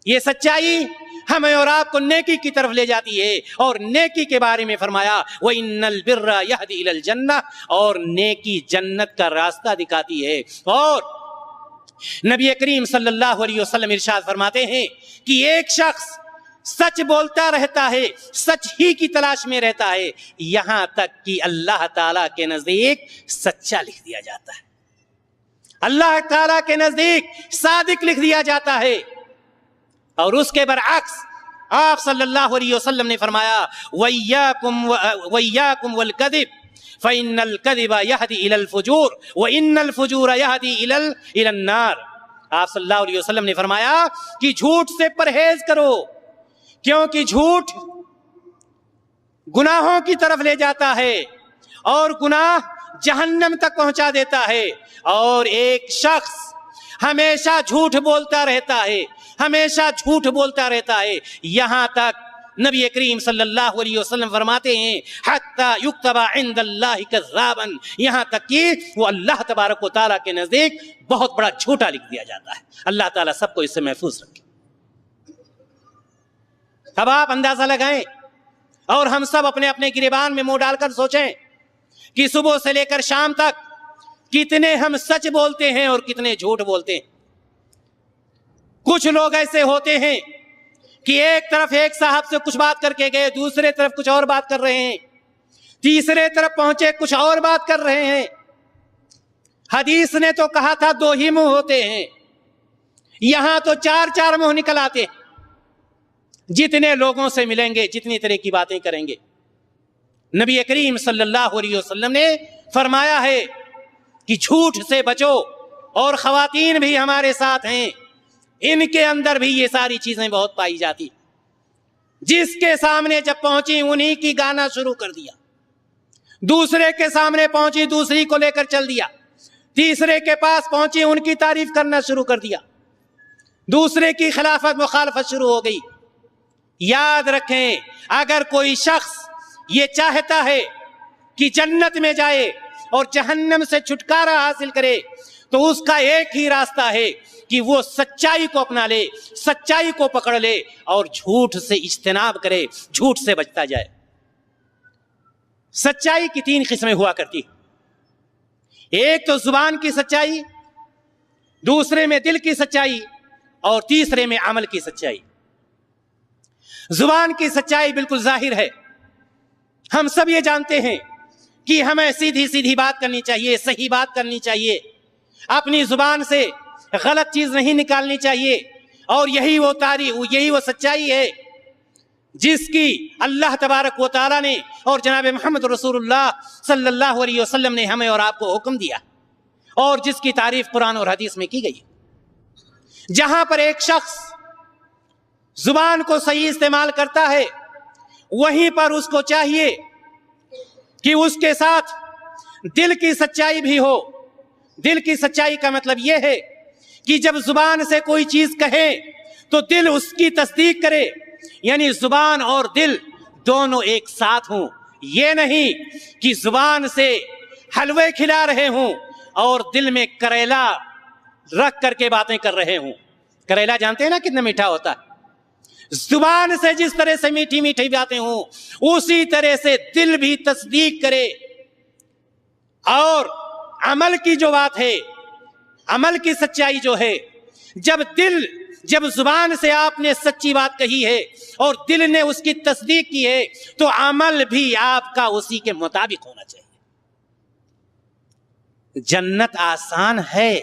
یہ سچائی ہمیں اور آپ کو نیکی کی طرف لے جاتی ہے. اور نیکی کے بارے میں فرمایا وَإِنَّ الْبِرَّ يَهْدِي إِلَى الْجَنَّةِ، اور نیکی جنت کا راستہ دکھاتی ہے. اور نبی کریم صلی اللہ علیہ وسلم ارشاد فرماتے ہیں کہ ایک شخص سچ بولتا رہتا ہے، سچ ہی کی تلاش میں رہتا ہے، یہاں تک کہ اللہ تعالیٰ کے نزدیک سچا لکھ دیا جاتا ہے، اللہ تعالیٰ کے نزدیک صادق لکھ دیا جاتا ہے. اور اس کے برعکس آپ صلی اللہ علیہ وسلم نے فرمایا وَإِيَّاكُمْ وَالْكَذِبَ فَإِنَّ الْكَذِبَ يَهْدِي إِلَى الْفُجُورِ وَإِنَّ الْفُجُورَ يَهْدِي إِلَى النَّارِ. آپ صلی اللہ علیہ وسلم نے فرمایا کہ جھوٹ سے پرہیز کرو، کیونکہ جھوٹ گناہوں کی طرف لے جاتا ہے اور گناہ جہنم تک پہنچا دیتا ہے. اور ایک شخص ہمیشہ جھوٹ بولتا رہتا ہے، ہمیشہ جھوٹ بولتا رہتا ہے، یہاں تک نبی کریم صلی اللہ علیہ وسلم فرماتے ہیں حتی یکتب عند اللہ کذابا، یہاں تک کہ وہ اللہ تبارک و تعالیٰ کے نزدیک بہت بڑا جھوٹا لکھ دیا جاتا ہے. اللہ تعالیٰ سب کو اس سے محفوظ رکھے. اب آپ اندازہ لگائیں اور ہم سب اپنے اپنے گریبان میں منہ ڈال کر سوچیں کہ صبح سے لے کر شام تک کتنے ہم سچ بولتے ہیں اور کتنے جھوٹ بولتے ہیں. کچھ لوگ ایسے ہوتے ہیں کہ ایک طرف ایک صاحب سے کچھ بات کر کے گئے، دوسرے طرف کچھ اور بات کر رہے ہیں، تیسرے طرف پہنچے کچھ اور بات کر رہے ہیں. حدیث نے تو کہا تھا 2 ہی منہ ہوتے ہیں، یہاں تو 4 منہ نکل آتے ہیں. جتنے لوگوں سے ملیں گے جتنی طرح کی باتیں کریں گے. نبی کریم صلی اللہ علیہ وسلم نے فرمایا ہے کہ جھوٹ سے بچو. اور خواتین بھی ہمارے ساتھ ہیں، ان کے اندر بھی یہ ساری چیزیں بہت پائی جاتی. جس کے سامنے جب پہنچی انہی کی گانا شروع کر دیا، دوسرے کے سامنے پہنچی دوسری کو لے کر چل دیا، تیسرے کے پاس پہنچے ان کی تعریف کرنا شروع کر دیا، دوسرے کی خلافت مخالفت شروع ہو گئی۔ یاد رکھیں، اگر کوئی شخص یہ چاہتا ہے کہ جنت میں جائے اور جہنم سے چھٹکارا حاصل کرے تو اس کا ایک ہی راستہ ہے کہ وہ سچائی کو اپنا لے، سچائی کو پکڑ لے اور جھوٹ سے اجتناب کرے، جھوٹ سے بچتا جائے۔ سچائی کی 3 قسمیں ہوا کرتی، ایک تو زبان کی سچائی، دوسرے میں دل کی سچائی، اور تیسرے میں عمل کی سچائی۔ زبان کی سچائی بالکل ظاہر ہے، ہم سب یہ جانتے ہیں کہ ہمیں سیدھی سیدھی بات کرنی چاہیے، صحیح بات کرنی چاہیے، اپنی زبان سے غلط چیز نہیں نکالنی چاہیے، اور یہی وہ سچائی ہے جس کی اللہ تبارک و تعالیٰ نے اور جناب محمد رسول اللہ صلی اللہ علیہ وسلم نے ہمیں اور آپ کو حکم دیا، اور جس کی تعریف قرآن اور حدیث میں کی گئی۔ جہاں پر ایک شخص زبان کو صحیح استعمال کرتا ہے، وہیں پر اس کو چاہیے کہ اس کے ساتھ دل کی سچائی بھی ہو۔ دل کی سچائی کا مطلب یہ ہے کہ جب زبان سے کوئی چیز کہے تو دل اس کی تصدیق کرے، یعنی زبان اور دل دونوں ایک ساتھ ہوں۔ یہ نہیں کہ زبان سے حلوے کھلا رہے ہوں اور دل میں کریلا رکھ کر کے باتیں کر رہے ہوں۔ کریلا جانتے ہیں نا کتنا میٹھا ہوتا ہے؟ زبان سے جس طرح سے میٹھی میٹھی باتیں ہوں، اسی طرح سے دل بھی تصدیق کرے۔ اور عمل کی جو بات ہے، عمل کی سچائی جو ہے، جب زبان سے آپ نے سچی بات کہی ہے اور دل نے اس کی تصدیق کی ہے تو عمل بھی آپ کا اسی کے مطابق ہونا چاہیے۔ جنت آسان ہے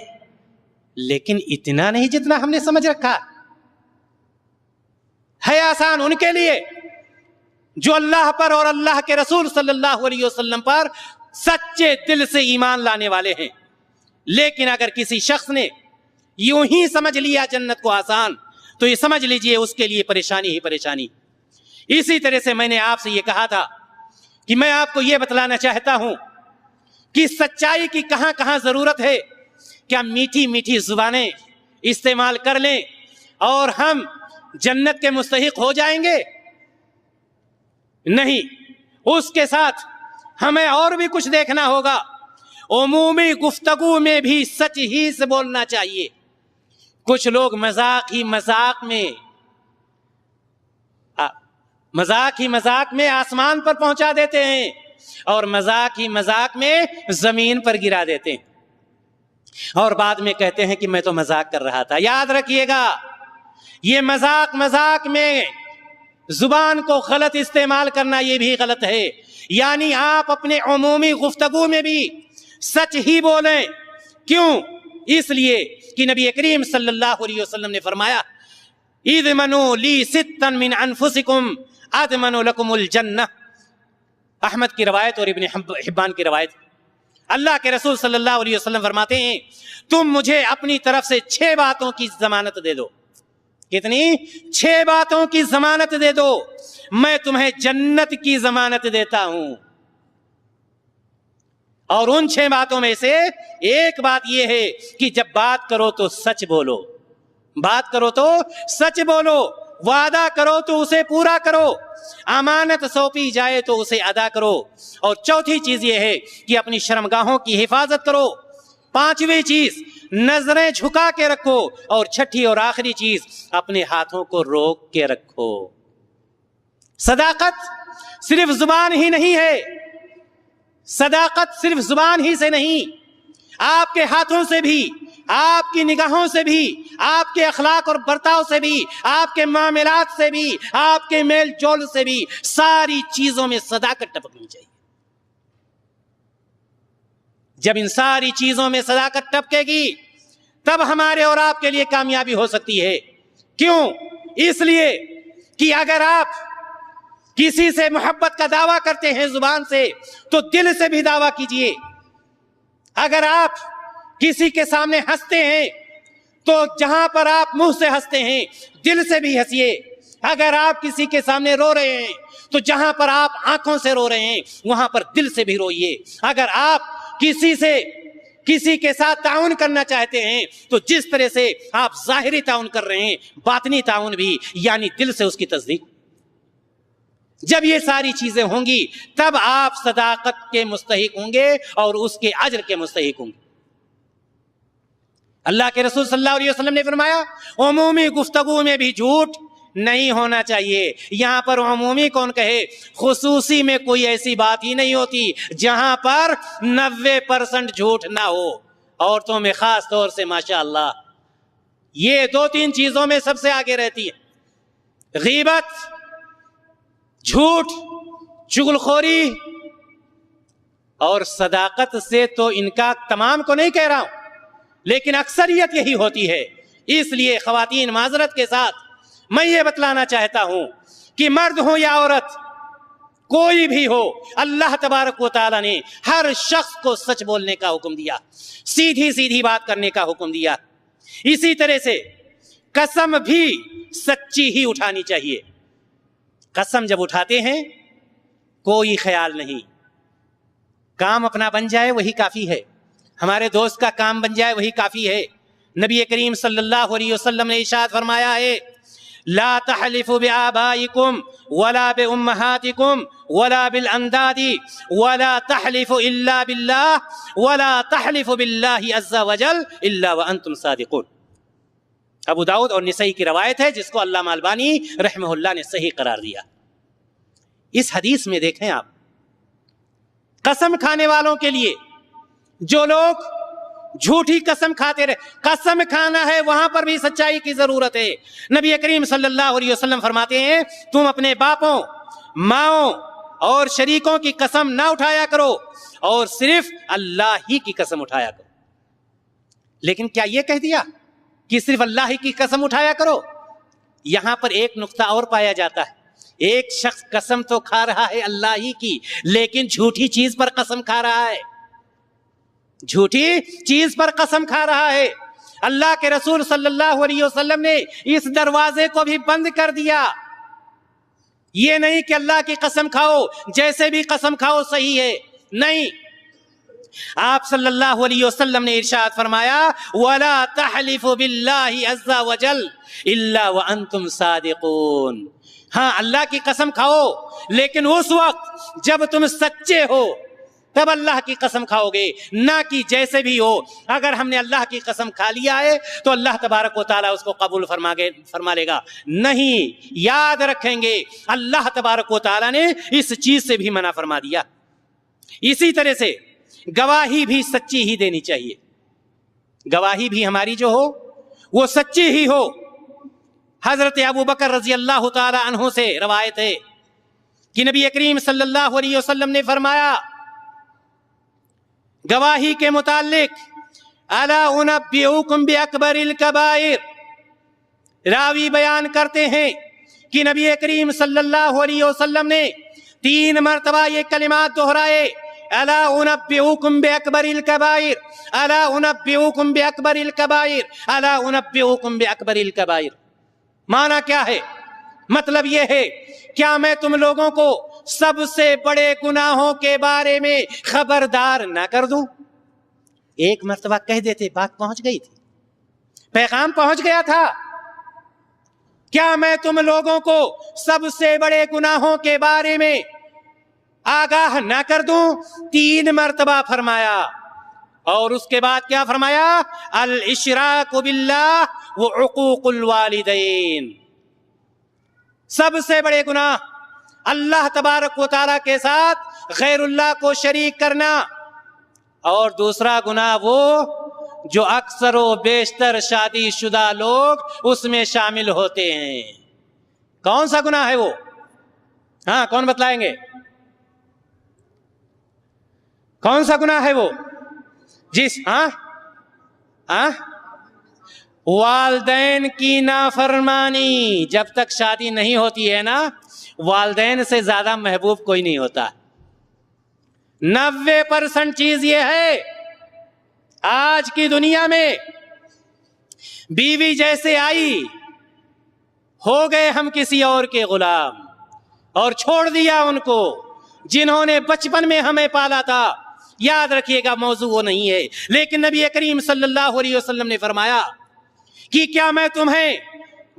لیکن اتنا نہیں جتنا ہم نے سمجھ رکھا ہے۔ آسان ان کے لیے جو اللہ پر اور اللہ کے رسول صلی اللہ علیہ وسلم پر سچے دل سے ایمان لانے والے ہیں، لیکن اگر کسی شخص نے یوں ہی سمجھ لیا جنت کو آسان تو یہ سمجھ لیجئے اس کے لیے پریشانی ہی پریشانی۔ اسی طرح سے میں نے آپ سے یہ کہا تھا کہ میں آپ کو یہ بتلانا چاہتا ہوں کہ سچائی کی کہاں کہاں ضرورت ہے۔ کیا میٹھی میٹھی زبانیں استعمال کر لیں اور ہم جنت کے مستحق ہو جائیں گے؟ نہیں، اس کے ساتھ ہمیں اور بھی کچھ دیکھنا ہوگا۔ عمومی گفتگو میں بھی سچ ہی سے بولنا چاہیے۔ کچھ لوگ مذاق ہی مذاق میں آسمان پر پہنچا دیتے ہیں اور مذاق ہی مذاق میں زمین پر گرا دیتے ہیں، اور بعد میں کہتے ہیں کہ میں تو مذاق کر رہا تھا۔ یاد رکھیے گا، یہ مذاق میں زبان کو غلط استعمال کرنا یہ بھی غلط ہے۔ یعنی آپ اپنے عمومی گفتگو میں بھی سچ ہی بولیں۔ کیوں؟ اس لیے کہ نبی کریم صلی اللہ علیہ وسلم نے فرمایا، اِذْمَنُوا لِي سِتًّا مِّنْ أَنفُسِكُمْ أَضْمَنُ لَكُمُ الْجَنَّةِ۔ احمد کی روایت اور ابن حبان کی روایت۔ اللہ کے رسول صلی اللہ علیہ وسلم فرماتے ہیں، تم مجھے اپنی طرف سے 6 باتوں کی ضمانت دے دو۔ کتنی؟ 6 باتوں کی ضمانت دے دو، میں تمہیں جنت کی ضمانت دیتا ہوں۔ اور ان 6 باتوں میں سے ایک بات یہ ہے کہ جب بات کرو تو سچ بولو، بات کرو تو سچ بولو، وعدہ کرو تو اسے پورا کرو، امانت سونپی جائے تو اسے ادا کرو، اور چوتھی چیز یہ ہے کہ اپنی شرمگاہوں کی حفاظت کرو، 5ویں چیز نظریں جھکا کے رکھو، اور 6ٹھی اور آخری چیز اپنے ہاتھوں کو روک کے رکھو۔ صداقت صرف زبان ہی نہیں ہے، صداقت صرف زبان ہی سے نہیں، آپ کے ہاتھوں سے بھی، آپ کی نگاہوں سے بھی، آپ کے اخلاق اور برتاؤ سے بھی، آپ کے معاملات سے بھی، آپ کے میل جول سے بھی، ساری چیزوں میں صداقت ٹپکنی چاہیے۔ جب ان ساری چیزوں میں صداقت ٹپکے گی تب ہمارے اور آپ کے لیے کامیابی ہو سکتی ہے۔ کیوں؟ اس لیے کہ اگر آپ کسی سے محبت کا دعویٰ کرتے ہیں زبان سے تو دل سے بھی دعویٰ کیجئے۔ اگر آپ کسی کے سامنے ہنستے ہیں تو جہاں پر آپ منہ سے ہنستے ہیں دل سے بھی ہنسیے۔ اگر آپ کسی کے سامنے رو رہے ہیں تو جہاں پر آپ آنکھوں سے رو رہے ہیں وہاں پر دل سے بھی روئیے۔ اگر آپ کسی سے کسی کے ساتھ تعاون کرنا چاہتے ہیں تو جس طرح سے آپ ظاہری تعاون کر رہے ہیں باطنی تعاون بھی، یعنی دل سے اس کی تصدیق۔ جب یہ ساری چیزیں ہوں گی تب آپ صداقت کے مستحق ہوں گے اور اس کے اجر کے مستحق ہوں گے۔ اللہ کے رسول صلی اللہ علیہ وسلم نے فرمایا عمومی گفتگو میں بھی جھوٹ نہیں ہونا چاہیے۔ یہاں پر عمومی کون کہے، خصوصی میں کوئی ایسی بات ہی نہیں ہوتی جہاں پر 90% جھوٹ نہ ہو۔ عورتوں میں خاص طور سے ماشاءاللہ یہ 2-3 چیزوں میں سب سے آگے رہتی ہے، غیبت، جھوٹ، چغلخوری اور صداقت سے تو ان کا تمام کو نہیں کہہ رہا ہوں لیکن اکثریت یہی ہوتی ہے۔ اس لیے خواتین معذرت کے ساتھ میں یہ بتلانا چاہتا ہوں کہ مرد ہو یا عورت کوئی بھی ہو، اللہ تبارک و تعالیٰ نے ہر شخص کو سچ بولنے کا حکم دیا، سیدھی سیدھی بات کرنے کا حکم دیا۔ اسی طرح سے قسم بھی سچی ہی اٹھانی چاہیے۔ قسم جب اٹھاتے ہیں کوئی خیال نہیں، کام اپنا بن جائے وہی کافی ہے، ہمارے دوست کا کام بن جائے وہی کافی ہے۔ نبی کریم صلی اللہ علیہ وسلم نے ارشاد فرمایا ہے لا تحلفوا بآبائکم ولا بأمہاتکم ولا بالانداد ولا تحلفوا الا باللہ ولا تحلفوا باللہ عز وجل الا وانتم صادقون۔ ابو داؤد اور نسائی کی روایت ہے جس کو علامہ البانی رحمہ اللہ نے صحیح قرار دیا۔ اس حدیث میں دیکھیں آپ، قسم کھانے والوں کے لیے، جو لوگ جھوٹی قسم کھاتے رہے، قسم کھانا ہے وہاں پر بھی سچائی کی ضرورت ہے۔ نبی کریم صلی اللہ علیہ وسلم فرماتے ہیں تم اپنے باپوں، ماؤں اور شریکوں کی قسم نہ اٹھایا کرو اور صرف اللہ ہی کی قسم اٹھایا کرو۔ لیکن کیا یہ کہہ دیا کہ صرف اللہ ہی کی قسم اٹھایا کرو؟ یہاں پر ایک نقطہ اور پایا جاتا ہے، ایک شخص قسم تو کھا رہا ہے اللہ ہی کی لیکن جھوٹی چیز پر قسم کھا رہا ہے، جھوٹی چیز پر قسم کھا رہا ہے۔ اللہ کے رسول صلی اللہ علیہ وسلم نے اس دروازے کو بھی بند کر دیا۔ یہ نہیں کہ اللہ کی قسم کھاؤ جیسے بھی قسم کھاؤ صحیح ہے، نہیں، آپ صلی اللہ علیہ وسلم نے ارشاد فرمایا وَلَا تَحْلِفُوا بِاللَّهِ عَزَّ وَجَلَّ إِلَّا وَأَنْتُمْ صَادِقُونَ۔ ہاں اللہ کی قسم کھاؤ لیکن اس وقت جب تم سچے ہو تب اللہ کی قسم کھاؤ گے، نہ کہ جیسے بھی ہو۔ اگر ہم نے اللہ کی قسم کھا لیا ہے تو اللہ تبارک و تعالیٰ اس کو قبول فرما لے گا، نہیں، یاد رکھیں گے اللہ تبارک و تعالیٰ نے اس چیز سے بھی منع فرما دیا۔ اسی طرح سے گواہی بھی سچی ہی دینی چاہیے، گواہی بھی ہماری جو ہو وہ سچی ہی ہو۔ حضرت ابو بکر رضی اللہ تعالی عنہ سے روایت ہے کہ نبی کریم صلی اللہ علیہ وسلم نے فرمایا گواہی کے متعلق الا انبئکم باکبر الکبائر، راوی بیان کرتے ہیں کہ نبی کریم صلی اللہ علیہ وسلم نے 3 مرتبہ یہ کلمات دہرائے الا انبئکم باکبر الکبائر، الا انبئکم باکبر الکبائر، الا انبئکم باکبر الکبائر۔ معنی کیا ہے؟ مطلب یہ ہے کیا میں تم لوگوں کو سب سے بڑے گناہوں کے بارے میں خبردار نہ کر دوں؟ ایک مرتبہ کہہ دیتے بات پہنچ گئی تھی، پیغام پہنچ گیا تھا۔ کیا میں تم لوگوں کو سب سے بڑے گناہوں کے بارے میں آگاہ نہ کر دوں؟ 3 مرتبہ فرمایا، اور اس کے بعد کیا فرمایا؟ الاشراک باللہ وعقوق الوالدین۔ سب سے بڑے گناہ اللہ تبارک و تعالیٰ کے ساتھ غیر اللہ کو شریک کرنا، اور دوسرا گناہ وہ جو اکثر و بیشتر شادی شدہ لوگ اس میں شامل ہوتے ہیں۔ کون سا گناہ ہے وہ؟ ہاں کون بتلائیں گے؟ کون سا گناہ ہے وہ؟ والدین کی نافرمانی۔ جب تک شادی نہیں ہوتی ہے نا، والدین سے زیادہ محبوب کوئی نہیں ہوتا۔ 90% چیز یہ ہے آج کی دنیا میں، بیوی جیسے آئی ہو گئے ہم کسی اور کے غلام اور چھوڑ دیا ان کو جنہوں نے بچپن میں ہمیں پالا تھا۔ یاد رکھیے گا موضوع وہ نہیں ہے. لیکن نبی کریم صلی اللہ علیہ وسلم نے فرمایا کہ کیا میں تمہیں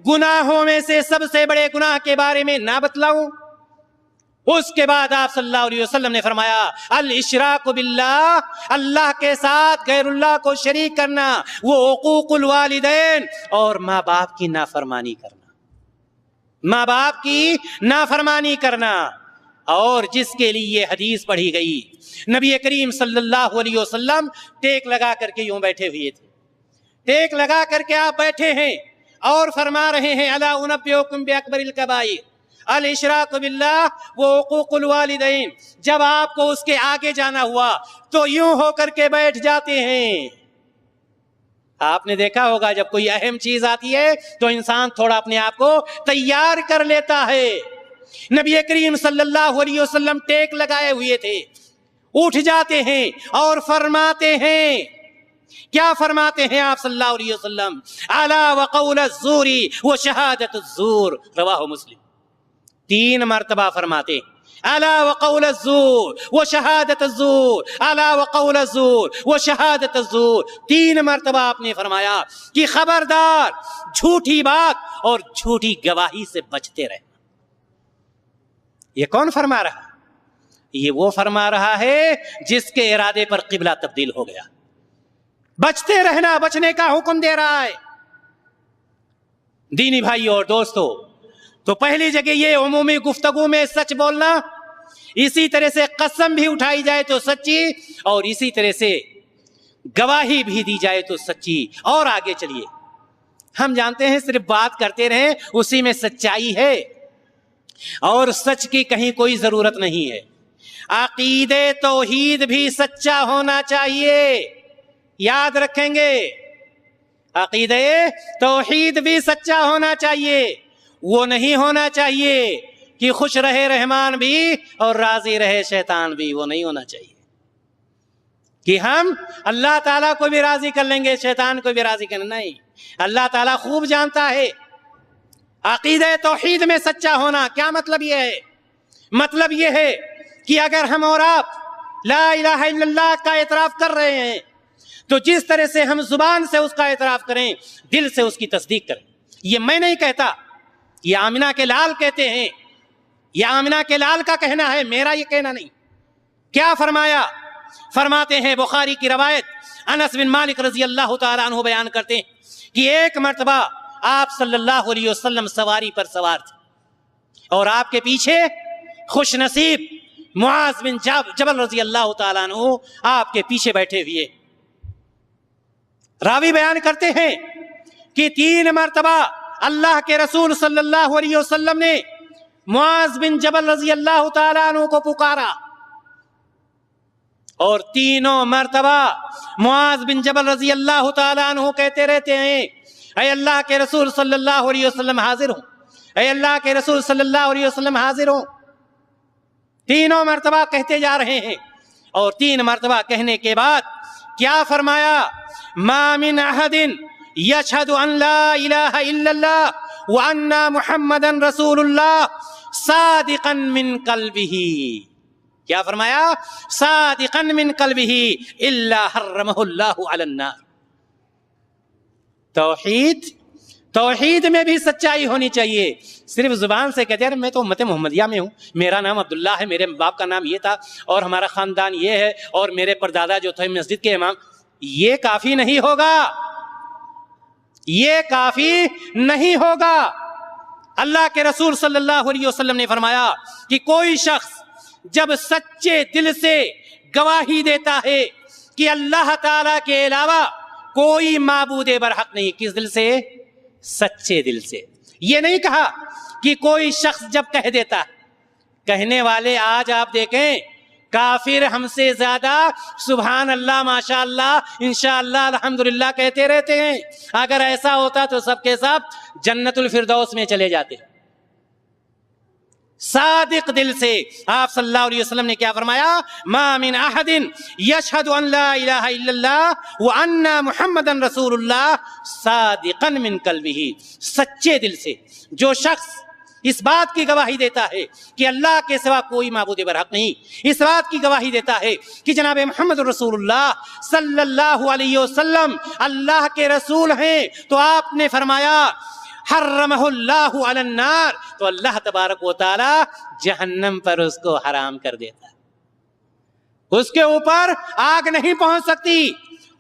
گناہوں میں سے سب سے بڑے گناہ کے بارے میں نہ بتلاؤں؟ اس کے بعد آپ صلی اللہ علیہ وسلم نے فرمایا الاشراک باللہ، اللہ کے ساتھ غیر اللہ کو شریک کرنا، وہ حقوق الوالدین اور ماں باپ کی نافرمانی کرنا، ماں باپ کی نافرمانی کرنا. اور جس کے لیے یہ حدیث پڑھی گئی، نبی کریم صلی اللہ علیہ وسلم ٹیک لگا کر کے یوں بیٹھے ہوئے تھے، ٹیک لگا کر کے آپ بیٹھے ہیں اور فرما رہے ہیں الا انبئکم باکبر الکبائر الاشراک باللہ و حقوق الوالدین. جب آپ کو اس کے آگے جانا ہوا تو یوں ہو کر کے بیٹھ جاتے ہیں. آپ نے دیکھا ہوگا جب کوئی اہم چیز آتی ہے تو انسان تھوڑا اپنے آپ کو تیار کر لیتا ہے. نبی کریم صلی اللہ علیہ وسلم ٹیک لگائے ہوئے تھے، اٹھ جاتے ہیں اور فرماتے ہیں، کیا فرماتے ہیں آپ صلی اللہ علیہ وسلم؟ الا وقول الزور وشہادۃ الزور، رواہ مسلم. 3 مرتبہ فرماتے الا وقول الزور وشہادۃ الزور، الا وقول الزور وشہادۃ الزور. 3 مرتبہ آپ نے فرمایا کہ خبردار جھوٹی بات اور جھوٹی گواہی سے بچتے رہے. یہ کون فرما رہا؟ یہ وہ فرما رہا ہے جس کے ارادے پر قبلہ تبدیل ہو گیا. بچتے رہنا، بچنے کا حکم دے رہا ہے. دینی بھائی اور دوستو، تو پہلی جگہ یہ عمومی گفتگو میں سچ بولنا، اسی طرح سے قسم بھی اٹھائی جائے تو سچی، اور اسی طرح سے گواہی بھی دی جائے تو سچی. اور آگے چلیے، ہم جانتے ہیں صرف بات کرتے رہیں اسی میں سچائی ہے، اور سچ کی کہیں کوئی ضرورت نہیں ہے. عقیدہ توحید بھی سچا ہونا چاہیے، یاد رکھیں گے. عقیدہ توحید بھی سچا ہونا چاہیے. وہ نہیں ہونا چاہیے کہ خوش رہے رحمان بھی اور راضی رہے شیطان بھی. وہ نہیں ہونا چاہیے کہ ہم اللہ تعالیٰ کو بھی راضی کر لیں گے شیطان کو بھی راضی کرنا. نہیں، اللہ تعالیٰ خوب جانتا ہے. عقیدہ توحید میں سچا ہونا کیا مطلب یہ ہے؟ مطلب یہ ہے کہ اگر ہم اور آپ لا الہ الا اللہ کا اعتراف کر رہے ہیں تو جس طرح سے ہم زبان سے اس کا اعتراف کریں، دل سے اس کی تصدیق کریں. یہ میں نہیں کہتا، یہ آمنہ کے لال کہتے ہیں، یہ آمنہ کے لال کا کہنا ہے، میرا یہ کہنا نہیں. کیا فرمایا؟ فرماتے ہیں بخاری کی روایت، انس بن مالک رضی اللہ تعالیٰ عنہ بیان کرتے ہیں کہ ایک مرتبہ آپ صلی اللہ علیہ وسلم سواری پر سوار تھے اور آپ کے پیچھے خوش نصیب معاذ بن جبل رضی اللہ تعالیٰ عنہ آپ کے پیچھے بیٹھے ہوئے. راوی بیان کرتے ہیں کہ 3 مرتبہ اللہ کے رسول صلی اللہ علیہ وسلم نے معاذ بن جبل رضی اللہ تعالیٰ عنہ کو پکارا، اور 3 مرتبہ معاذ بن جبل رضی اللہ تعالیٰ عنہ کہتے رہتے ہیں اے اللہ کے رسول صلی اللہ علیہ وسلم حاضر ہوں، اے اللہ کے رسول صلی اللہ علیہ وسلم حاضر ہوں. 3 مرتبہ کہتے جا رہے ہیں، اور 3 مرتبہ کہنے کے بعد کیا فرمایا؟ ما من احد یشہد ان لا الہ الا اللہ وان محمدا رسول اللہ صادقا من قلبہ. کیا فرمایا؟ صادقا من قلبہ الا حرمہ اللہ علی النار. توحید میں بھی سچائی ہونی چاہیے. صرف زبان سے کہتے ہیں میں تو امت محمدیہ میں ہوں، میرا نام عبداللہ ہے، میرے باپ کا نام یہ تھا، اور ہمارا خاندان یہ ہے، اور میرے پردادا جو تھے مسجد کے امام. یہ کافی نہیں ہوگا، یہ کافی نہیں ہوگا. اللہ کے رسول صلی اللہ علیہ وسلم نے فرمایا کہ کوئی شخص جب سچے دل سے گواہی دیتا ہے کہ اللہ تعالیٰ کے علاوہ کوئی معبود برحق نہیں، کس دل سے؟ سچے دل سے. یہ نہیں کہا کہ کوئی شخص جب کہہ دیتا، کہنے والے آج آپ دیکھیں کافر ہم سے زیادہ سبحان اللہ ماشاء اللہ انشاءاللہ الحمدللہ کہتے رہتے ہیں. اگر ایسا ہوتا تو سب کے سب جنت الفردوس میں چلے جاتے. صادق دل سے آپ صلی اللہ علیہ وسلم نے کیا فرمایا؟ ما من احد یشہد ان لا الہ الا اللہ وان محمدا رسول اللہ صادقا من قلبہ. سچے دل سے جو شخص اس بات کی گواہی دیتا ہے کہ اللہ کے سوا کوئی معبود برحق نہیں، اس بات کی گواہی دیتا ہے کہ جناب محمد رسول اللہ صلی اللہ علیہ وسلم اللہ کے رسول ہیں، تو آپ نے فرمایا حرمہ اللہ علی النار، تو اللہ تبارک و تعالی جہنم پر اس کو حرام کر دیتا ہے، اس کے اوپر آگ نہیں پہنچ سکتی،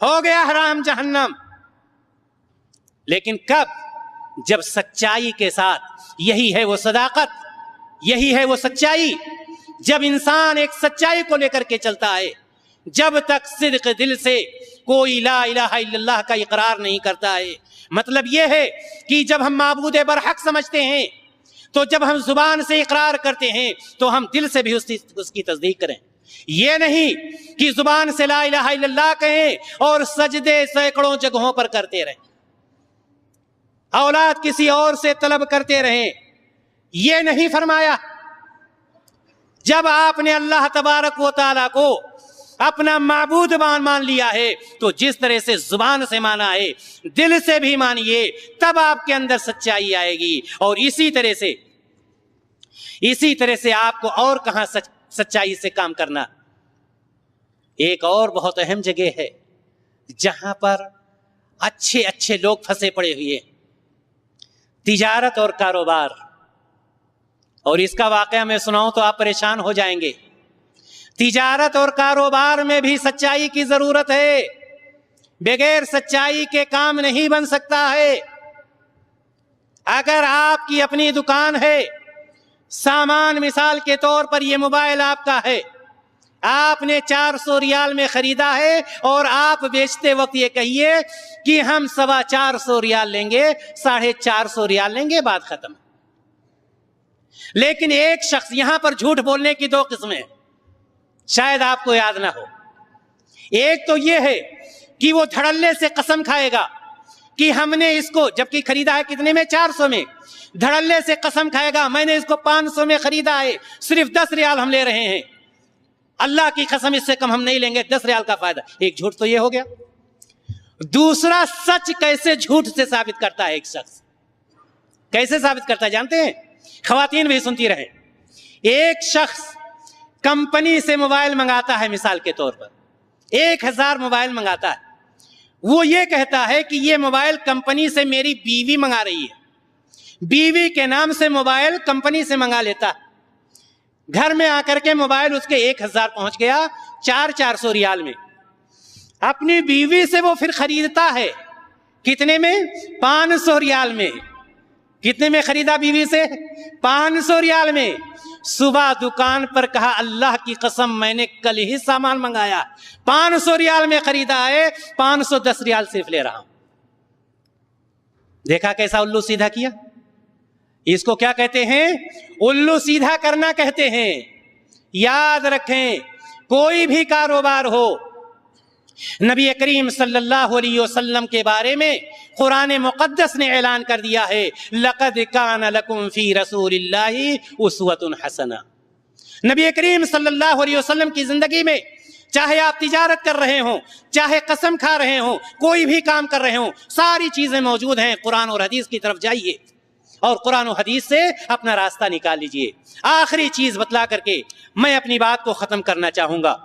ہو گیا حرام جہنم۔ لیکن کب؟ جب سچائی کے ساتھ، یہی ہے وہ صداقت، یہی ہے وہ سچائی، جب انسان ایک سچائی کو لے کر کے چلتا ہے، جب تک صدق دل سے کوئی لا الہ الا اللہ کا اقرار نہیں کرتا ہے۔ مطلب یہ ہے کہ جب ہم معبود برحق سمجھتے ہیں تو جب ہم زبان سے اقرار کرتے ہیں تو ہم دل سے بھی اس کی تصدیق کریں، یہ نہیں کہ زبان سے لا الہ الا اللہ کہیں اور سجدے سینکڑوں جگہوں پر کرتے رہیں، اولاد کسی اور سے طلب کرتے رہیں، یہ نہیں فرمایا۔ جب آپ نے اللہ تبارک و تعالیٰ کو اپنا معبود مان لیا ہے تو جس طرح سے زبان سے مانا ہے دل سے بھی مانیے، تب آپ کے اندر سچائی آئے گی، اور اسی طرح سے آپ کو اور کہاں سچائی سے کام کرنا۔ ایک اور بہت اہم جگہ ہے جہاں پر اچھے لوگ پھنسے پڑے ہوئے ہیں، تجارت اور کاروبار، اور اس کا واقعہ میں سناؤں تو آپ پریشان ہو جائیں گے۔ تجارت اور کاروبار میں بھی سچائی کی ضرورت ہے، بغیر سچائی کے کام نہیں بن سکتا ہے۔ اگر آپ کی اپنی دکان ہے، سامان مثال کے طور پر یہ موبائل آپ کا ہے، آپ نے 400 ریال میں خریدا ہے اور آپ بیچتے وقت یہ کہیے کہ ہم 425 ریال لیں گے، 450 ریال لیں گے، بات ختم۔ لیکن ایک شخص، یہاں پر جھوٹ بولنے کی دو قسمیں شاید آپ کو یاد نہ ہو۔ ایک تو یہ ہے کہ وہ دھڑلے سے قسم کھائے گا کہ ہم نے اس کو، جبکہ خریدا ہے کتنے میں؟ 400 میں، دھڑلے سے قسم کھائے گا میں نے اس کو 500 میں خریدا ہے، صرف 10 ریال ہم لے رہے ہیں، اللہ کی قسم اس سے کم ہم نہیں لیں گے، 10 ریال کا فائدہ۔ ایک جھوٹ تو یہ ہو گیا۔ دوسرا سچ کیسے جھوٹ سے ثابت کرتا ہے ایک شخص، کیسے ثابت کرتا ہے جانتے ہیں؟ خواتین بھی سنتی رہیں۔ ایک شخص کمپنی سے موبائل منگاتا ہے، مثال کے طور پر 1000 موبائل منگاتا ہے، وہ یہ کہتا ہے کہ یہ موبائل کمپنی سے میری بیوی منگا رہی ہے، بیوی کے نام سے موبائل کمپنی سے منگا لیتا ہے، گھر میں آ کر کے موبائل اس کے 1000 پہنچ گیا 400 ریال میں، اپنی بیوی سے وہ پھر خریدتا ہے کتنے میں؟ 500 ریال میں۔ کتنے میں خریدا بیوی سے؟ 500 ریال میں۔ صبح دکان پر کہا اللہ کی قسم میں نے کل ہی سامان منگایا، 500 ریال میں خریدا ہے، 510 ریال صرف لے رہا ہوں۔ دیکھا کیسا الو سیدھا کیا؟ اس کو کیا کہتے ہیں؟ الو سیدھا کرنا کہتے ہیں۔ یاد رکھیں، کوئی بھی کاروبار ہو، نبی کریم صلی اللہ علیہ وسلم کے بارے میں قرآن مقدس نے اعلان کر دیا ہے، لقد کان لکم فی رسول اللہ اسوۃ حسنہ۔ نبی کریم صلی اللہ علیہ وسلم کی زندگی میں چاہے آپ تجارت کر رہے ہوں، چاہے قسم کھا رہے ہوں، کوئی بھی کام کر رہے ہوں، ساری چیزیں موجود ہیں۔ قرآن اور حدیث کی طرف جائیے اور قرآن و حدیث سے اپنا راستہ نکال لیجئے۔ آخری چیز بتلا کر کے میں اپنی بات کو ختم کرنا چاہوں گا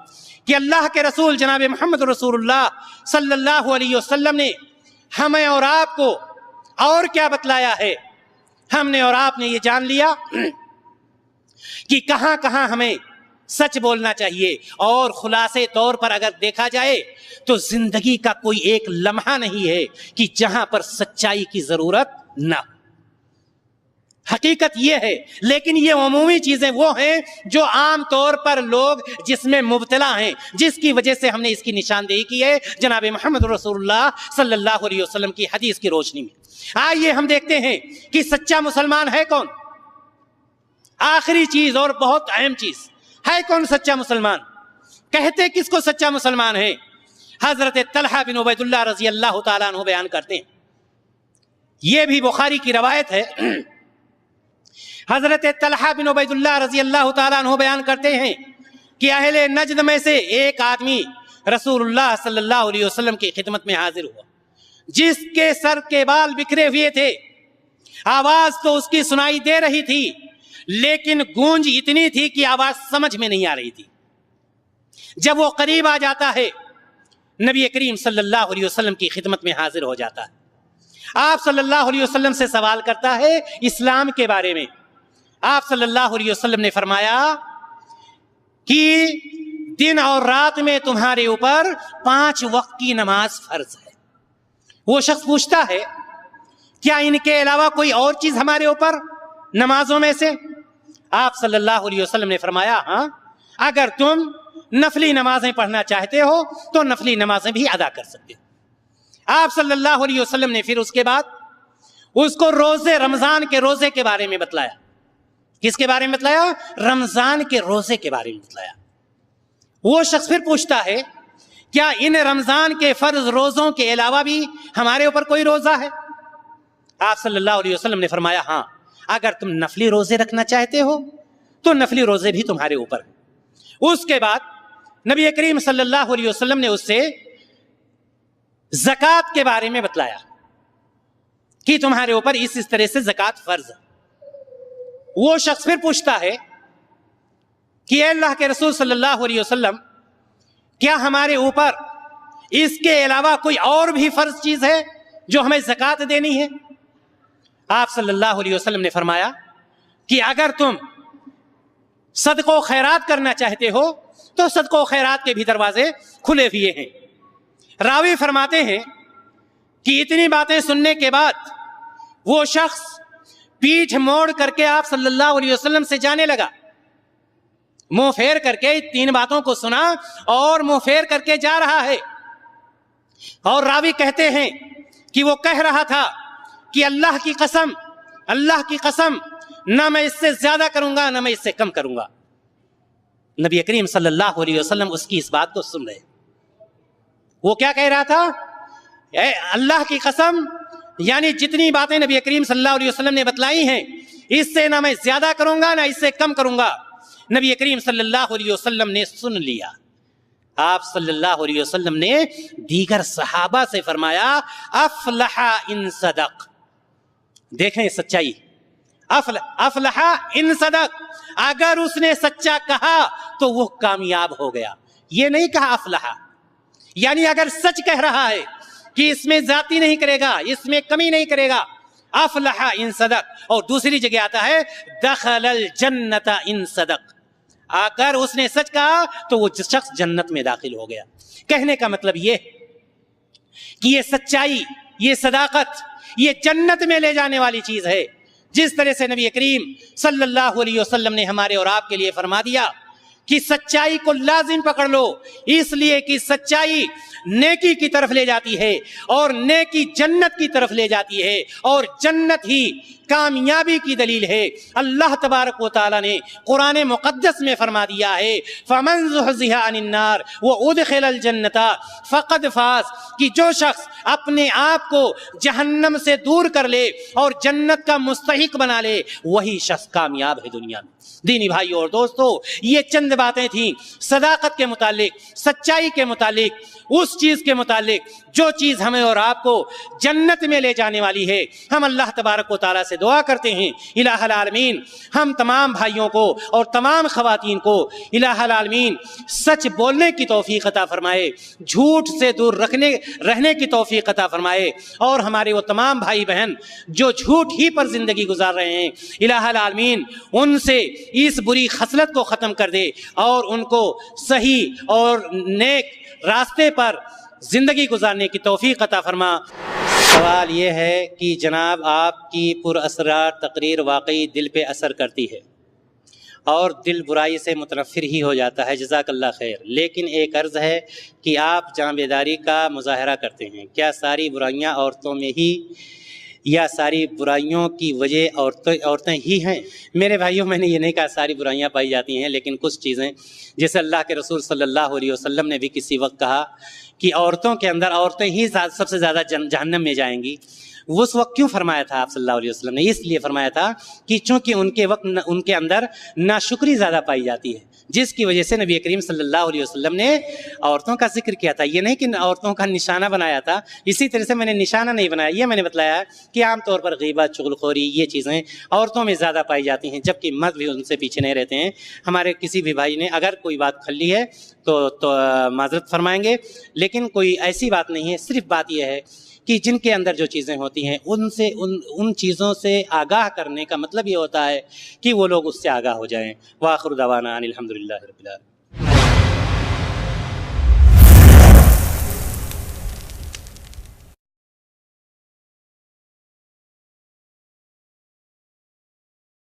کہ اللہ کے رسول جناب محمد رسول اللہ صلی اللہ علیہ وسلم نے ہمیں اور آپ کو اور کیا بتلایا ہے؟ ہم نے اور آپ نے یہ جان لیا کہ کہاں کہاں ہمیں سچ بولنا چاہیے، اور خلاصے طور پر اگر دیکھا جائے تو زندگی کا کوئی ایک لمحہ نہیں ہے کہ جہاں پر سچائی کی ضرورت نہ ہو۔ حقیقت یہ ہے، لیکن یہ عمومی چیزیں وہ ہیں جو عام طور پر لوگ جس میں مبتلا ہیں، جس کی وجہ سے ہم نے اس کی نشاندہی کی ہے جناب محمد رسول اللہ صلی اللہ علیہ وسلم کی حدیث کی روشنی میں۔ آئیے ہم دیکھتے ہیں کہ سچا مسلمان ہے کون۔ آخری چیز اور بہت اہم چیز ہے، کون سچا مسلمان؟ کہتے کس کو سچا مسلمان ہے؟ حضرت طلحہ بن عبید اللہ رضی اللہ تعالیٰ عنہ بیان کرتے ہیں، یہ بھی بخاری کی روایت ہے۔ حضرت طلحہ بن عبید اللہ رضی اللہ تعالیٰ عنہ بیان کرتے ہیں کہ اہل نجد میں سے ایک آدمی رسول اللہ صلی اللہ علیہ وسلم کی خدمت میں حاضر ہوا، جس کے سر کے بال بکھرے ہوئے تھے، آواز تو اس کی سنائی دے رہی تھی لیکن گونج اتنی تھی کہ آواز سمجھ میں نہیں آ رہی تھی۔ جب وہ قریب آ جاتا ہے نبی کریم صلی اللہ علیہ وسلم کی خدمت میں حاضر ہو جاتا ہے، آپ صلی اللہ علیہ وسلم سے سوال کرتا ہے اسلام کے بارے میں۔ آپ صلی اللہ علیہ وسلم نے فرمایا کہ دن اور رات میں تمہارے اوپر 5 وقت کی نماز فرض ہے۔ وہ شخص پوچھتا ہے کیا ان کے علاوہ کوئی اور چیز ہمارے اوپر نمازوں میں سے؟ آپ صلی اللہ علیہ وسلم نے فرمایا ہاں، اگر تم نفلی نمازیں پڑھنا چاہتے ہو تو نفلی نمازیں بھی ادا کر سکتے ہو۔ آپ صلی اللہ علیہ وسلم نے پھر اس کے بعد اس کو روزے، رمضان کے روزے کے بارے میں بتلایا۔ کس کے بارے میں بتلایا؟ رمضان کے روزے کے بارے میں بتلایا۔ وہ شخص پھر پوچھتا ہے کیا ان رمضان کے فرض روزوں کے علاوہ بھی ہمارے اوپر کوئی روزہ ہے؟ آپ صلی اللہ علیہ وسلم نے فرمایا ہاں، اگر تم نفلی روزے رکھنا چاہتے ہو تو نفلی روزے بھی تمہارے اوپر ہیں۔ اس کے بعد نبی کریم صلی اللہ علیہ وسلم نے اس سے زکوٰۃ کے بارے میں بتلایا کہ تمہارے اوپر اس طرح سے زکوٰۃ فرض ہے۔ وہ شخص پھر پوچھتا ہے کہ اے اللہ کے رسول صلی اللہ علیہ وسلم، کیا ہمارے اوپر اس کے علاوہ کوئی اور بھی فرض چیز ہے جو ہمیں زکوٰۃ دینی ہے؟ آپ صلی اللہ علیہ وسلم نے فرمایا کہ اگر تم صدقہ و خیرات کرنا چاہتے ہو تو صدقہ و خیرات کے بھی دروازے کھلے ہوئے ہیں۔ راوی فرماتے ہیں کہ اتنی باتیں سننے کے بعد وہ شخص پیٹھ موڑ کر کے آپ صلی اللہ علیہ وسلم سے جانے لگا۔ منہ پھیر کر کے 3 باتوں کو سنا اور منہ پھیر کر کے جا رہا ہے۔ اور راوی کہتے ہیں کہ وہ کہہ رہا تھا کہ اللہ کی قسم نہ میں اس سے زیادہ کروں گا نہ میں اس سے کم کروں گا۔ نبی کریم صلی اللہ علیہ وسلم اس کی اس بات کو سن رہے۔ وہ کیا کہہ رہا تھا؟ اے اللہ کی قسم، یعنی جتنی باتیں نبی کریم صلی اللہ علیہ وسلم نے بتلائی ہیں اس سے نہ میں زیادہ کروں گا نہ اس سے کم کروں گا۔ نبی کریم صلی اللہ علیہ وسلم نے سن لیا۔ آپ صلی اللہ علیہ وسلم نے دیگر صحابہ سے فرمایا افلح ان صدق۔ دیکھیں سچائی، افلح ان صدق، اگر اس نے سچا کہا تو وہ کامیاب ہو گیا۔ یہ نہیں کہا افلح، یعنی اگر سچ کہہ رہا ہے کہ اس میں زیادتی نہیں کرے گا، اس میں کمی نہیں کرے گا، افلح ان صدق۔ اور دوسری جگہ آتا ہے دخل الجنت ان صدق، اگر اس نے سچ کہا تو وہ شخص جنت میں داخل ہو گیا۔ کہنے کا مطلب یہ کہ یہ سچائی، یہ صداقت، یہ جنت میں لے جانے والی چیز ہے۔ جس طرح سے نبی کریم صلی اللہ علیہ وسلم نے ہمارے اور آپ کے لیے فرما دیا کہ سچائی کو لازم پکڑ لو، اس لیے کہ سچائی نیکی کی طرف لے جاتی ہے اور نیکی جنت کی طرف لے جاتی ہے اور جنت ہی کامیابی کی دلیل ہے۔ اللہ تبارک و تعالیٰ نے قرآن مقدس میں فرما دیا ہے فَمَنْ زُحْزِحَ عَنِ النَّارِ وَأُدْخِلَ الْجَنَّةَ فَقَدْ فَازَ، کہ جو شخص اپنے آپ کو جہنم سے دور کر لے اور جنت کا مستحق بنا لے وہی شخص کامیاب ہے دنیا میں۔ دینی بھائیو اور دوستو، یہ چند باتیں تھیں صداقت کے متعلق، سچائی کے متعلق، اس چیز کے متعلق جو چیز ہمیں اور آپ کو جنت میں لے جانے والی ہے۔ ہم اللہ تبارک و تعالیٰ سے دعا کرتے ہیں الہ العالمین ہم تمام بھائیوں کو اور تمام خواتین کو الہ العالمین سچ بولنے کی توفیق عطا فرمائے، جھوٹ سے دور رہنے کی توفیق عطا فرمائے، اور ہمارے وہ تمام بھائی بہن جو جھوٹ ہی پر زندگی گزار رہے ہیں الہ العالمین ان سے اس بری خصلت کو ختم کر دے اور ان کو صحیح اور نیک راستے پر زندگی گزارنے کی توفیق عطا فرما۔ سوال یہ ہے کہ جناب آپ کی پر اسرار تقریر واقعی دل پہ اثر کرتی ہے اور دل برائی سے متنفر ہی ہو جاتا ہے، جزاک اللہ خیر، لیکن ایک عرض ہے کہ آپ جاں بیداری کا مظاہرہ کرتے ہیں، کیا ساری برائیاں عورتوں میں ہی یا ساری برائیوں کی وجہ عورتیں ہی ہیں؟ میرے بھائیوں، میں نے یہ نہیں کہا ساری برائیاں پائی جاتی ہیں، لیکن کچھ چیزیں جیسے اللہ کے رسول صلی اللہ علیہ وسلم نے بھی کسی وقت کہا کہ عورتوں کے اندر عورتیں ہی سب سے زیادہ جہنم میں جائیں گی، وہ اس وقت کیوں فرمایا تھا آپ صلی اللہ علیہ وسلم نے؟ اس لیے فرمایا تھا کہ چونکہ ان کے وقت ان کے اندر ناشکری زیادہ پائی جاتی ہے، جس کی وجہ سے نبی کریم صلی اللہ علیہ وسلم نے عورتوں کا ذکر کیا تھا۔ یہ نہیں کہ عورتوں کا نشانہ بنایا تھا، اسی طرح سے میں نے نشانہ نہیں بنایا، یہ میں نے بتلایا کہ عام طور پر غیبت، چغلخوری، یہ چیزیں عورتوں میں زیادہ پائی جاتی ہیں، جبکہ مرد بھی ان سے پیچھے نہیں رہتے ہیں۔ ہمارے کسی بھی بھائی نے اگر کوئی بات کھلی ہے تو معذرت فرمائیں گے، لیکن کوئی ایسی بات نہیں ہے، صرف بات یہ ہے کہ جن کے اندر جو چیزیں ہوتی ہیں ان چیزوں سے آگاہ کرنے کا مطلب یہ ہوتا ہے کہ وہ لوگ اس سے آگاہ ہو جائیں۔ وآخر دعوانا ان الحمد للہ رب العالمین۔